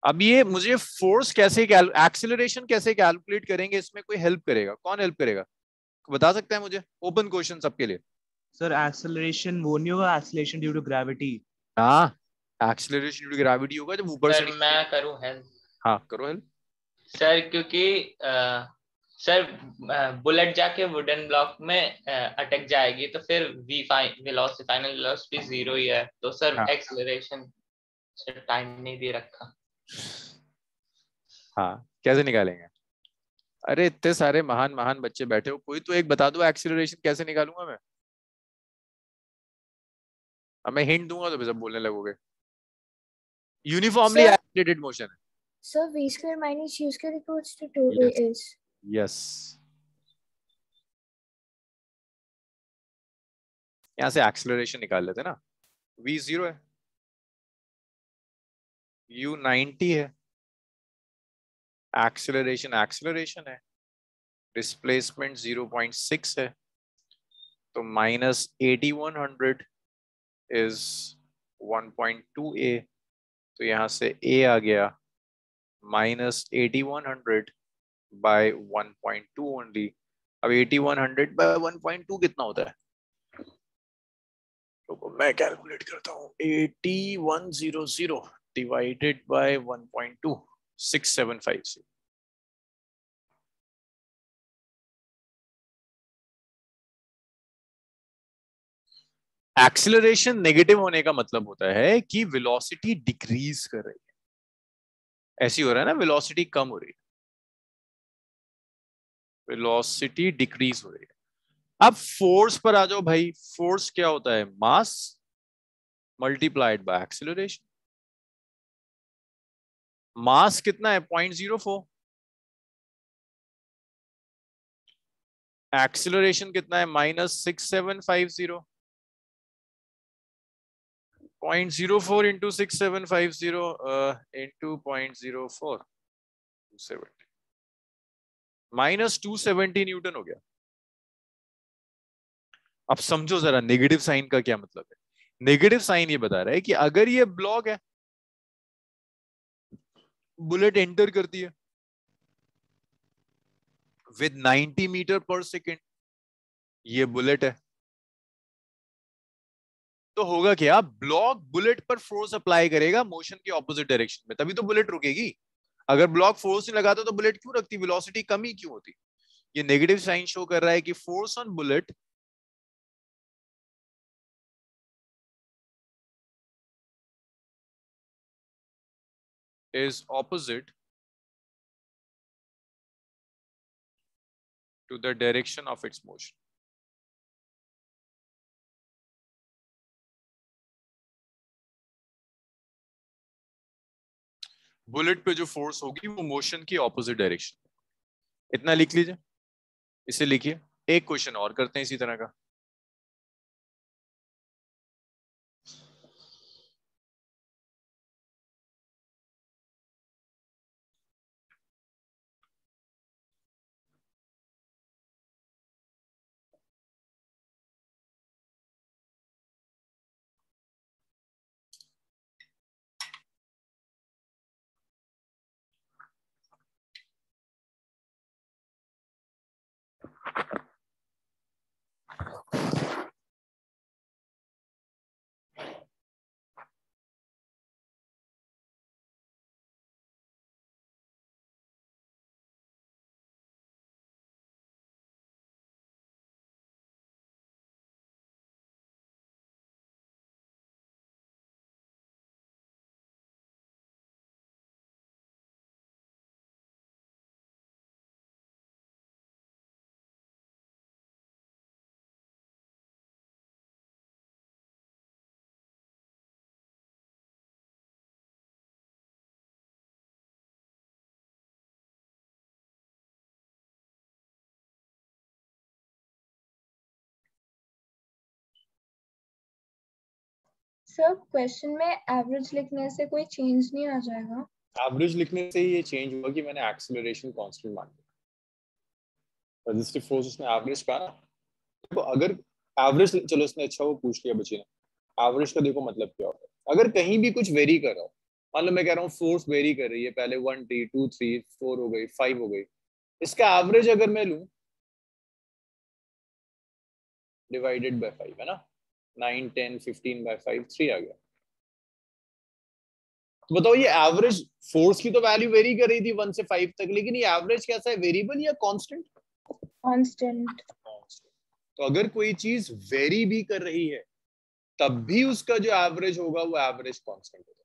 अब ये मुझे फोर्स कैसे एक्सेलरेशन कैसे कैलकुलेट करेंगे, इसमें कोई हेल्प करेगा? कौन हेल्प करेगा, बता सकता है मुझे? ओपन क्वेश्चन सबके लिए. सर एक्सेलरेशन वो नहीं होगा, एक्सेलरेशन ड्यू टू ग्रेविटी. हाँ, एक्सेलरेशन ड्यू टू ग्रेविटी होगा जब ऊपर से. मैं करूं हेल्प? हाँ करो हेल्प. सर क्योंकि सर बुलेट जाके वुडन ब्लॉक में अटक जाएगी तो फिर वेलोसिटी फाइनल वेलोसिटी 0 ही है, तो सर हाँ एक्सेलरेशन से टाइम नहीं दे रखा। हाँ, कैसे निकालेंगे? अरे इतने सारे महान महान बच्चे बैठे हो, कोई तो एक बता दो एक्सीलरेशन कैसे निकालूंगा मैं। अब मैं हिंट दूंगा तो सब बोलने लगोगे। यूनिफॉर्मली एक्सीलरेटेड मोशन है। Sir v square minus u square equals to 2as। Yes, यहां से एक्सीलरेशन निकाल लेते ना। v 0 है, u 90 है, एक्सीलरेशन एक्सीलरेशन है, डिस्प्लेसमेंट 0.6 है, तो माइनस 8100 इज 1.2a, तो यहां से a आ गया माइनस 8100 बाय 1.2 ओनली। अब 8100 बाय 1.2 कितना होता है? तो मैं कैलकुलेट करता हूँ। 8100 डिवाइडेड बाय 1.2, 675। एक्सीलरेशन नेगेटिव होने का मतलब होता है कि वेलोसिटी डिक्रीज कर रही है। ऐसी हो रहा है ना, वेलोसिटी कम हो रही है, वेलोसिटी डिक्रीज हो रही है। अब फोर्स पर आ जाओ भाई। फोर्स क्या होता है? Mass multiplied by acceleration. Mass कितना है? 0.04। एक्सीलरेशन कितना है? -6750। 0.04 इंटू 6750 इंटू 0.04, 270, -270 न्यूटन हो गया। अब समझो जरा नेगेटिव साइन का क्या मतलब है। नेगेटिव साइन ये बता रहा है कि अगर ये ब्लॉक है, बुलेट एंटर करती है विद 90 मीटर पर सेकेंड, ये बुलेट है, तो होगा क्या? ब्लॉक बुलेट पर फोर्स अप्लाई करेगा मोशन के ऑपोजिट डायरेक्शन में, तभी तो बुलेट रुकेगी। अगर ब्लॉक फोर्स नहीं लगाता तो बुलेट क्यों रखती? वेलोसिटी कम ही क्यों होती? ये नेगेटिव साइन शो कर रहा है कि force on bullet is opposite to the direction of its motion. Bullet पे जो फोर्स होगी वो मोशन की ऑपोजिट डायरेक्शन। इतना लिख लीजिए, इसे लिखिए। एक क्वेश्चन और करते हैं इसी तरह का। सर क्वेश्चन में एवरेज लिखने से कोई चेंज नहीं आ जाएगा? एवरेज लिखने से ये चेंज हुआ कि मैंने एक्सीलरेशन कांस्टेंट मान लिया। रेजिस्टिव फोर्स उसने एवरेज कहा ना, देखो अगर एवरेज, चलो इसने अच्छा वो पूछ लिया बच्ची ने, एवरेज का देखो मतलब क्या होता है। अगर कहीं भी कुछ वेरी कर रहा हो, मान लो मैं कह रहा हूँ फोर्स वेरी कर रही है, पहले 1 t 2 3 4 हो गई, 5 हो गई, इसका एवरेज अगर मैं लूं डिवाइडेड बाय 5 है ना, 9 10 15 बाय 5 3 आ गया। बताओ ये एवरेज फोर्स की तो वैल्यू वेरी कर रही थी 1 से 5 तक, लेकिन ये एवरेज कैसा है, वेरिएबल या कांस्टेंट? कांस्टेंट। तो अगर कोई चीज वेरी भी कर रही है तब भी उसका जो एवरेज होगा वो एवरेज कांस्टेंट होगा।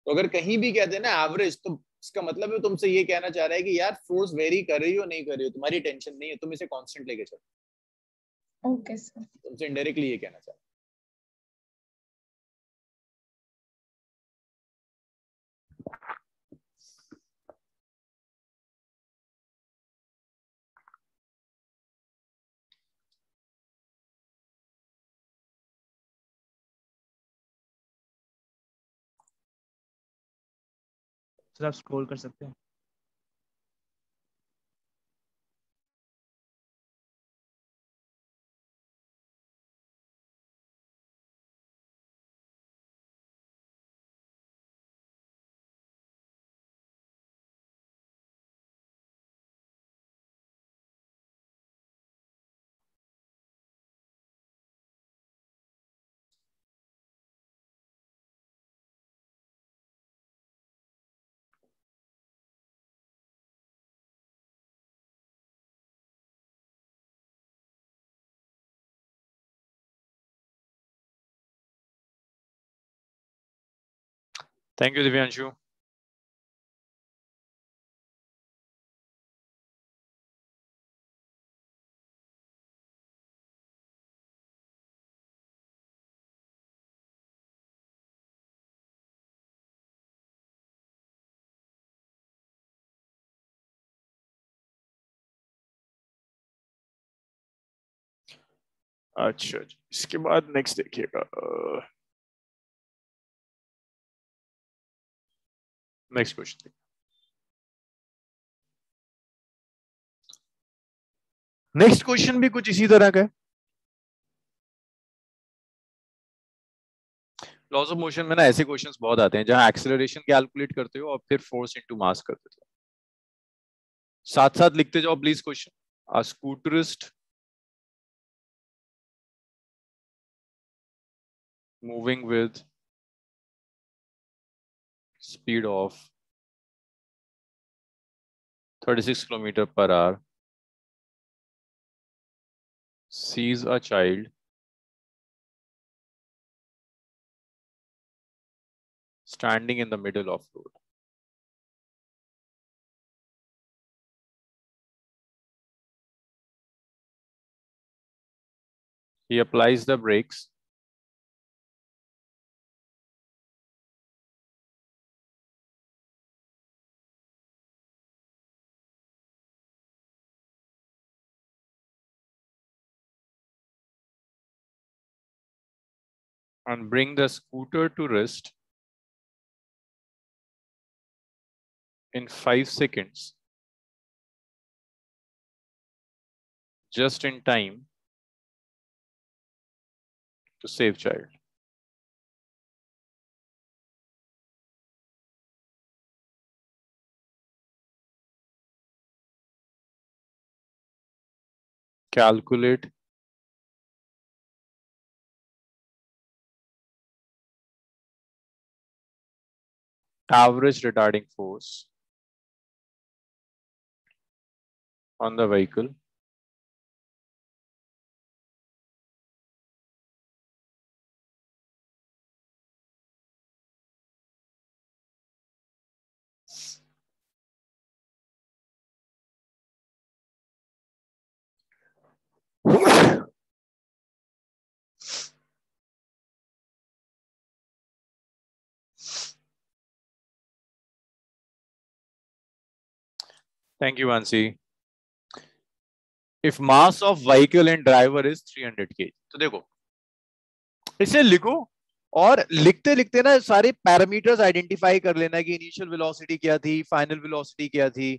तो अगर कहीं भी कहते हैं ना एवरेज, तो इसका मतलब है तुमसे ये कहना चाह रहा है कि यार फोर्स वेरी कर रही हो नहीं कर रही हो तुम्हारी टेंशन नहीं है, तुम इसे कांस्टेंट लेके चलो। Okay sir. तुमसे इनडायरेक्टली ये कहना चाह रहा है। सर आप स्क्रॉल कर सकते हैं। Thank you Divyanshu. अच्छा जी, इसके बाद नेक्स्ट देखिएगा, नेक्स्ट क्वेश्चन। नेक्स्ट क्वेश्चन भी कुछ इसी तरह का है। लॉज ऑफ मोशन में ना ऐसे क्वेश्चंस बहुत आते हैं जहां एक्सेलरेशन कैलकुलेट करते हो और फिर फोर्स इनटू मास कर देते हो। साथ साथ लिखते जाओ please question. A scooterist moving with speed of 36 kilometer per hour sees a child standing in the middle of road. He applies the brakes and bring the scooter to rest in 5 seconds, just in time to save child. Calculate average retarding force on the vehicle Thank you, Vansi. If mass of vehicle and driver is 300 kg. तो देखो इसे लिखो और लिखते लिखते ना सारे parameters identify कर लेना कि इनिशियल वेलोसिटी क्या थी, फाइनल वेलोसिटी क्या थी,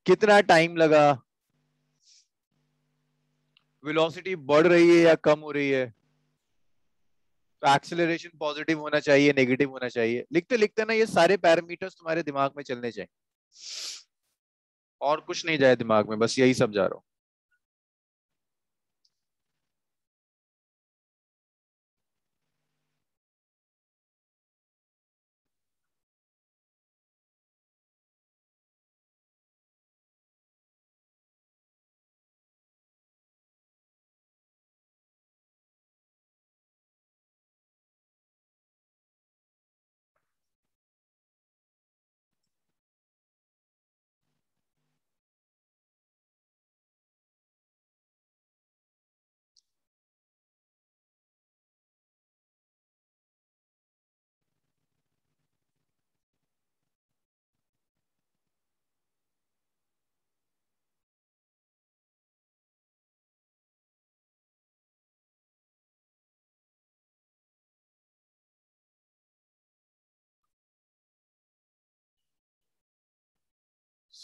कितना टाइम लगा, वेलोसिटी बढ़ रही है या कम हो रही है, तो एक्सेलरेशन पॉजिटिव होना चाहिए नेगेटिव होना चाहिए। लिखते लिखते ना ये सारे पैरामीटर्स तुम्हारे दिमाग में चलने चाहिए और कुछ नहीं जाए दिमाग में, बस यही सब जा रहा हूं।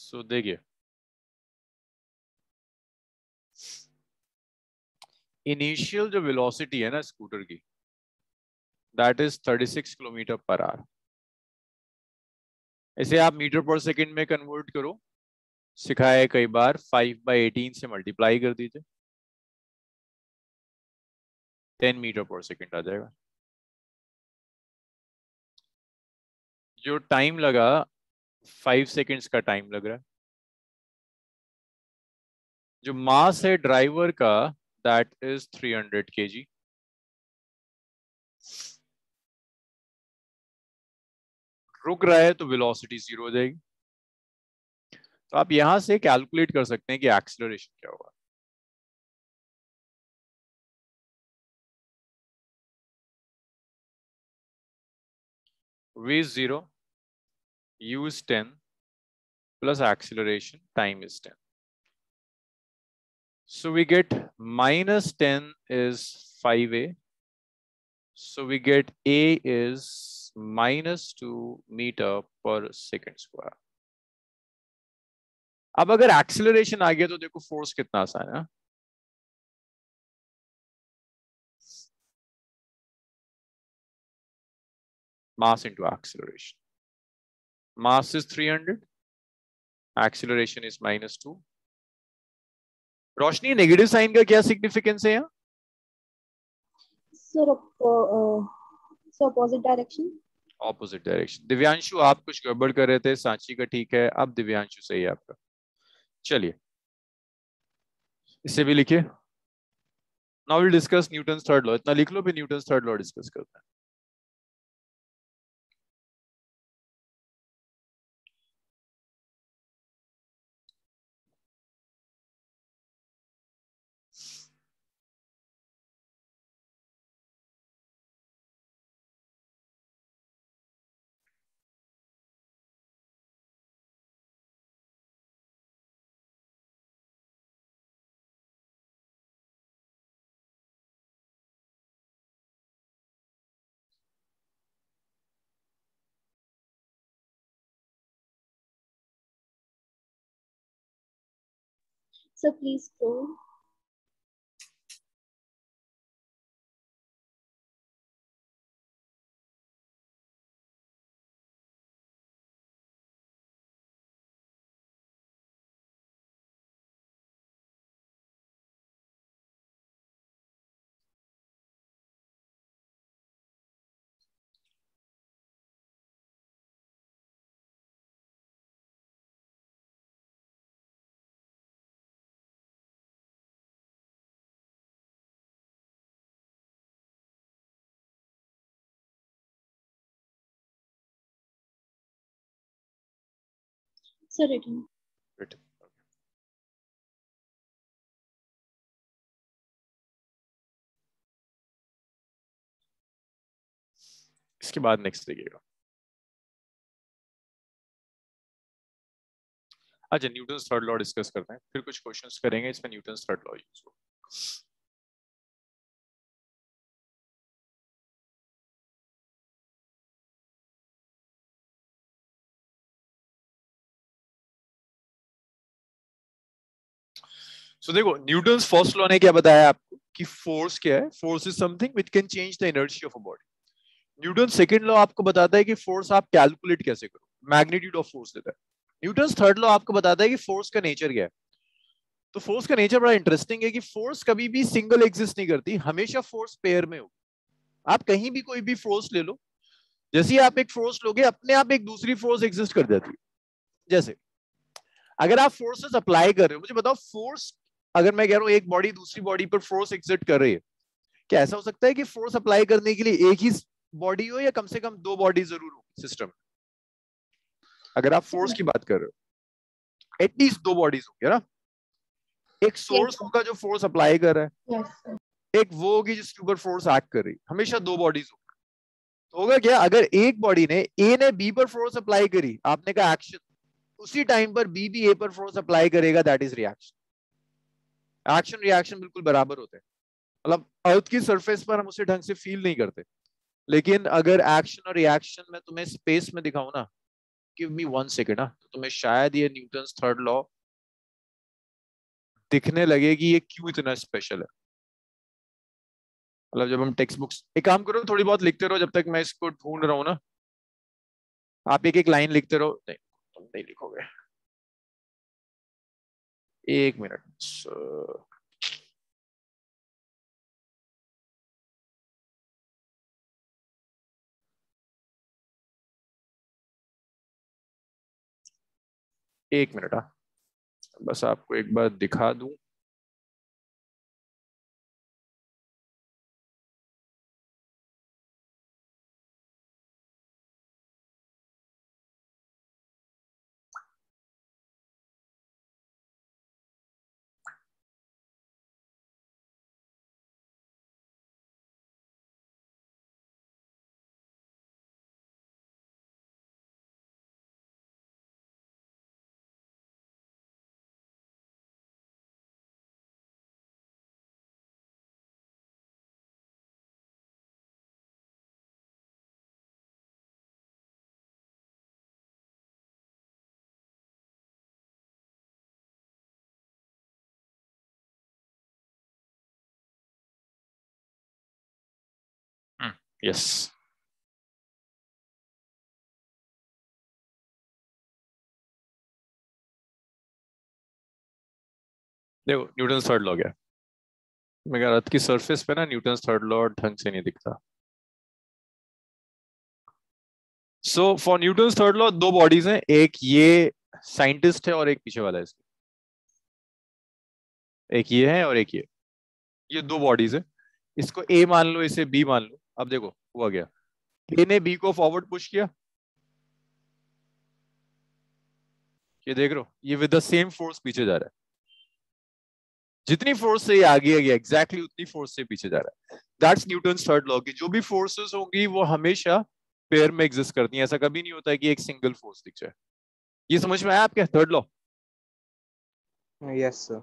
सो देखिए, इनिशियल जो वेलोसिटी है ना स्कूटर की, that is 36 kilometre per our. इसे आप मीटर पर सेकंड में कन्वर्ट करो, सिखाया है कई बार, 5/18 से मल्टीप्लाई कर दीजिए, 10 मीटर पर सेकंड आ जाएगा। जो टाइम लगा 5 सेकंड्स का टाइम लग रहा है। जो मास है ड्राइवर का दैट इज 300 kg। रुक रहा है तो वेलोसिटी 0 हो जाएगी। तो आप यहां से कैलकुलेट कर सकते हैं कि एक्सीलरेशन क्या होगा। v is 0, u is 10 plus acceleration time is 10. So we get minus 10 is 5a. So we get a is minus 2 meter per second square. अब अगर एक्सीलरेशन आ गया तो देखो फोर्स कितना आसान है। Mass into acceleration. Mass is 300, acceleration is -2। Roshni, negative sign का क्या सिग्निफिकेंस है यहाँ? Sir opposite direction. Opposite direction. Divyanshu आप कुछ गड़बड़ कर रहे थे, सांची का ठीक है, अब दिव्यांशु सही है आपका। चलिए इसे भी लिखिए। Now will discuss Newton's third law. इतना लिख लो, फिर न्यूटन्स थर्ड लॉ डिस्कस करते हैं। Sir please go. Sir return. इसके बाद नेक्स्ट देखिएगा। अच्छा, न्यूटन्स थर्ड लॉ डिस्कस करते हैं, फिर कुछ क्वेश्चंस करेंगे, इसमें न्यूटन्स थर्ड लॉ यूज होगा। सो देखो, न्यूटन्स फर्स्ट लॉ ने क्या बताया आपको कि फोर्स क्या है। Force is something which can change the energy of a body. Newton second law आपको बताता है कि फोर्स आप कैलकुलेट कैसे करो, मैग्नीट्यूड ऑफ फोर्स देता है। न्यूटन्स थर्ड लॉ आपको बताता है कि फोर्स का नेचर क्या है। तो फोर्स का नेचर बड़ा इंटरेस्टिंग है कि फोर्स कभी भी सिंगल एग्जिस्ट नहीं करती, हमेशा फोर्स पेयर में होगी। आप कहीं भी कोई भी फोर्स ले लो, जैसे ही आप एक फोर्स लोगे अपने आप एक दूसरी फोर्स एग्जिस्ट कर जाती है। जैसे अगर आप फोर्सेस अप्लाई कर रहे हो, मुझे बताओ फोर्स, अगर मैं कह रहा हूं एक बॉडी दूसरी बॉडी पर फोर्स एक्सर्ट कर रही है, क्या ऐसा हो सकता है कि फोर्स अप्लाई करने के लिए एक ही बॉडी हो या कम से कम दो बॉडी जरूर हो सिस्टम? अगर आप फोर्स की बात कर रहे हो एटलीस्ट दो बॉडीज होंगे ना। एक सोर्स होगा जो फोर्स अप्लाई कर रहा है, एक वो होगी जिसके ऊपर फोर्स एक्ट कर रही है। हमेशा दो बॉडीज होगी। तो होगा क्या, अगर एक बॉडी ने ए ने बी पर फोर्स अप्लाई करी, आपने कहा एक्शन, उसी टाइम पर बी भी ए पर फोर्स अप्लाई करेगा, that is reaction. Action reaction बिल्कुल बराबर होते हैं। मतलब अर्थ की सरफेस पर हम उसे ढंग से फील नहीं करते, लेकिन अगर एक्शन और रिएक्शन में तुम्हें स्पेस में दिखाऊं ना, गिव मी 1 सेकेंड। तो तुम्हें शायद ये न्यूटन्स थर्ड लॉ दिखने लगे कि ये क्यों इतना स्पेशल है। मतलब जब हम टेक्स्ट बुक्स, एक काम करो थोड़ी बहुत लिखते रहो जब तक मैं इसको ढूंढ रहा हूँ ना। आप एक एक लाइन लिखते रहो। नहीं तुम नहीं लिखोगे, 1 मिनट। एक मिनट, बस आपको एक बार दिखा दूं। यस, देखो न्यूटन थर्ड लॉ गया। मगर अर्थ की सरफेस पे ना न्यूटन थर्ड लॉ ढंग से नहीं दिखता। So for Newton third law दो बॉडीज हैं, एक ये साइंटिस्ट है और एक पीछे वाला है इसके। एक ये है और एक ये दो बॉडीज है। इसको ए मान लो, इसे बी मान लो। अब देखो हुआ गया, ए ने बी को फॉरवर्ड पुश किया, ये देख रहे हो, ये विद द सेम फोर्स पीछे जा रहा है। जितनी फोर्स से ये आगे गया एग्जैक्टली उतनी फोर्स से पीछे जा रहा है। दैट्स न्यूटन्स थर्ड लॉ की जो भी फोर्सेस होंगी वो हमेशा पेयर में एग्जिस्ट करती हैं। ऐसा कभी नहीं होता है कि एक सिंगल फोर्स दिख जाए। ये समझ में आया आपके थर्ड लॉ? Yes sir.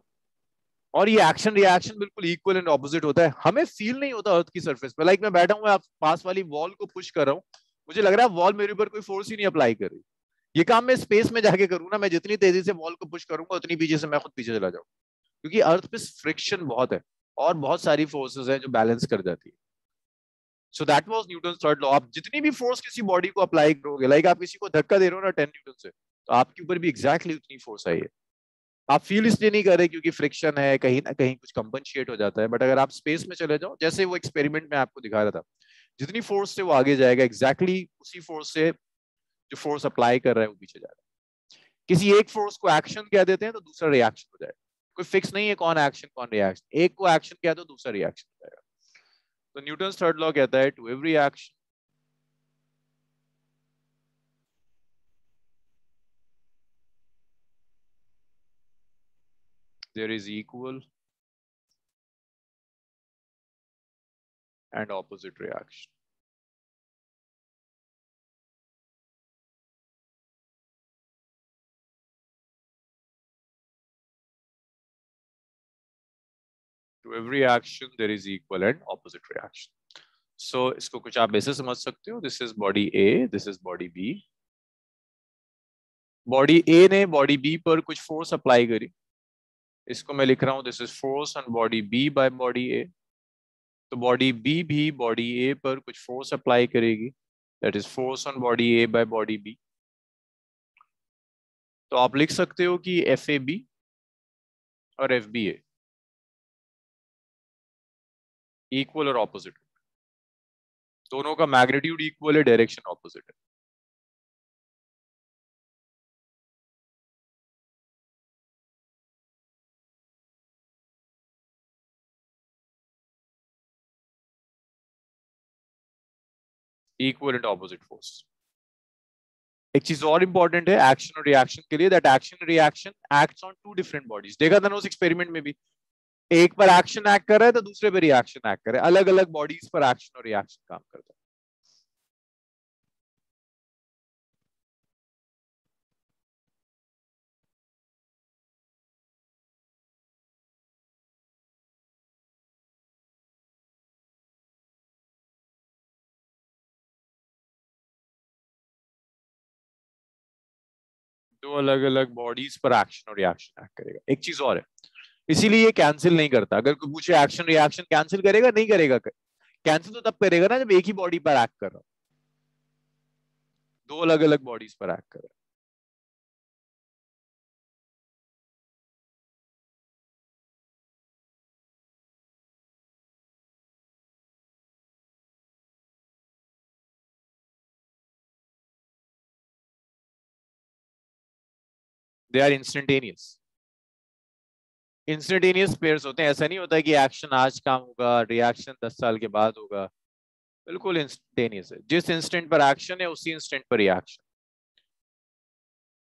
और ये एक्शन रिएक्शन बिल्कुल इक्वल एंड ऑपोजिट होता है। हमें फील नहीं होता अर्थ की सरफेस पे, लाइक मैं बैठा हूँ, आप पास वाली वॉल को पुश कर रहा हूँ, मुझे लग रहा है वॉल मेरे ऊपर कोई फोर्स ही नहीं अप्लाई कर रही। ये काम मैं स्पेस में जाके करूँ ना, मैं जितनी तेजी से वॉल को पुश करूंगा उतनी पीछे से मैं खुद पीछे चला जाऊँ, क्योंकि अर्थ पे फ्रिक्शन बहुत है और बहुत सारी फोर्सेस हैं जो बैलेंस कर जाती है। So that was Newton's third law. आप जितनी भी फोर्स किसी बॉडी को अप्लाई करोगे, लाइक आप किसी को धक्का दे रहे हो ना 10 न्यूटन से, तो आपके ऊपर भी एग्जैक्टली उतनी फोर्स आई है। आप फील इसलिए नहीं कर रहे क्योंकि फ्रिक्शन है, कहीं ना कहीं कुछ कंपनशिएट हो जाता है। बट अगर आप स्पेस में चले जाओ, जैसे वो एक्सपेरिमेंट में आपको दिखा रहा था, जितनी फोर्स से वो आगे जाएगा एग्जैक्टली उसी फोर्स से जो फोर्स अप्लाई कर रहा है वो पीछे जा रहा है। किसी एक फोर्स को एक्शन कह देते हैं तो दूसरा रिएक्शन हो जाएगा। कोई फिक्स नहीं है कौन एक्शन कौन रिएक्शन, एक को एक्शन कह दो दूसरा रिएक्शन हो जाएगा। तो न्यूटन्स थर्ड लॉ कहता है to every action there is equal and opposite reaction. To every action there is equal and opposite reaction. So इसको कुछ आप ऐसे समझ सकते हो, this is body A, this is body B. Body A ने बॉडी B पर कुछ फोर्स अप्लाई करी, इसको मैं लिख रहा हूं this is force on body B by body A। तो बॉडी B भी बॉडी A पर कुछ फोर्स अप्लाई करेगी, that is force on body A by body B। तो आप लिख सकते हो कि FAB और FBA इक्वल और ऑपोजिट, दोनों का मैग्नीट्यूड इक्वल है, डायरेक्शन ऑपोजिट है। Equal and opposite force. एक चीज और इंपॉर्टेंट है एक्शन और रिएक्शन के लिए, that action reaction acts on two different bodies. देखा था ना उस एक्सपेरिमेंट में भी, एक पर एक्शन एक्ट कर रहा है तो दूसरे पर रिएक्शन एक्ट कर रहा है, अलग अलग बॉडीज पर एक्शन और रिएक्शन काम करता है। दो अलग अलग बॉडीज पर एक्शन और रिएक्शन एक्ट करेगा। एक चीज और है, इसीलिए ये कैंसिल नहीं करता। अगर कोई पूछे एक्शन रिएक्शन कैंसिल करेगा, नहीं करेगा। कैंसिल तो तब करेगा ना जब एक ही बॉडी पर एक्ट कर रहा हो, दो अलग अलग बॉडीज पर एक्ट कर रहा है। They are instantaneous. Instantaneous pairs होते हैं। ऐसा नहीं होता कि एक्शन आज काम होगा, रिएक्शन 10 साल के बाद होगा। बिल्कुल इंस्टेंटेनियस है। जिस इंस्टेंट पर एक्शन है उसी इंस्टेंट पर रिएक्शन।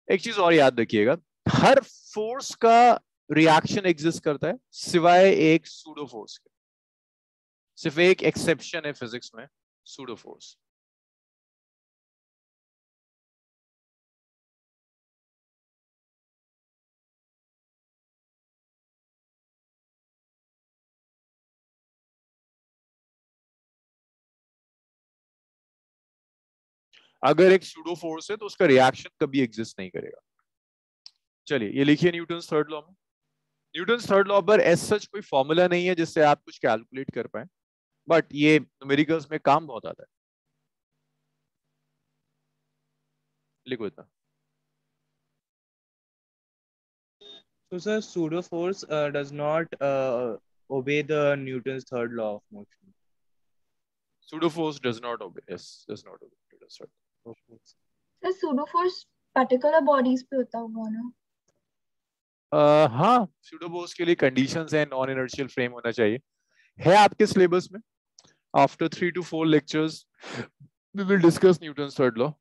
एक चीज और याद रखिएगा, हर फोर्स का रिएक्शन एग्जिस्ट करता है सिवाय एक सूडो फोर्स के। सिर्फ एक एक्सेप्शन है फिजिक्स में, सूडो फोर्स। अगर एक सूडो फोर्स है तो उसका रिएक्शन कभी एग्जिस्ट नहीं करेगा। चलिए ये लिखिए न्यूटन्स थर्ड लॉ में। न्यूटन्स थर्ड लॉ पर एज सच कोई फॉर्मूला नहीं है जिससे आप कुछ कैलकुलेट कर पाए, बट ये न्यूमेरिकल्स में काम बहुत आता है। लिखो इतना। So sir, pseudo force does not obey the Newton's third law of motion. Pseudo force does not obey. Yes, does not obey Newton's third law. Okay. Sir pseudo force particular bodies पे होता होगा ना? हाँ, pseudo force के लिए conditions हैं। Non inertial frame होना चाहिए। है आपके सिलेबस में। After 3 to 4 lectures, we will discuss Newton's third law.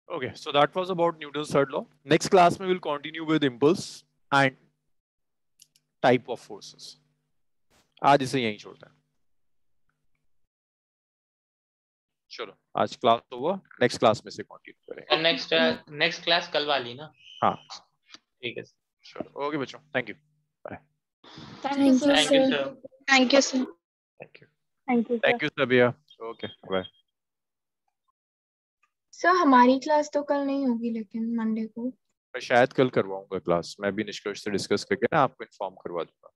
Okay, so that was about Newton's third law. Next class we will continue with impulse and type of forces. आज इसे यहीं छोड़ते हैं। चलो आज क्लास हुआ, नेक्स्ट क्लास में से कंटिन्यू करेंगे। नेक्स्ट क्लास कल वाली ना? हाँ ठीक है। चलो ओके बच्चों, thank you, bye. Thank you, sir. Thank you sir. Thank you Sabiya, okay bye. Sir हमारी क्लास तो कल नहीं होगी लेकिन मंडे को। मैं शायद कल करवाऊंगा क्लास। मैं भी निष्कर्ष से डिस्कस करके ना आपको इन्फॉर्म करवा दूंगा।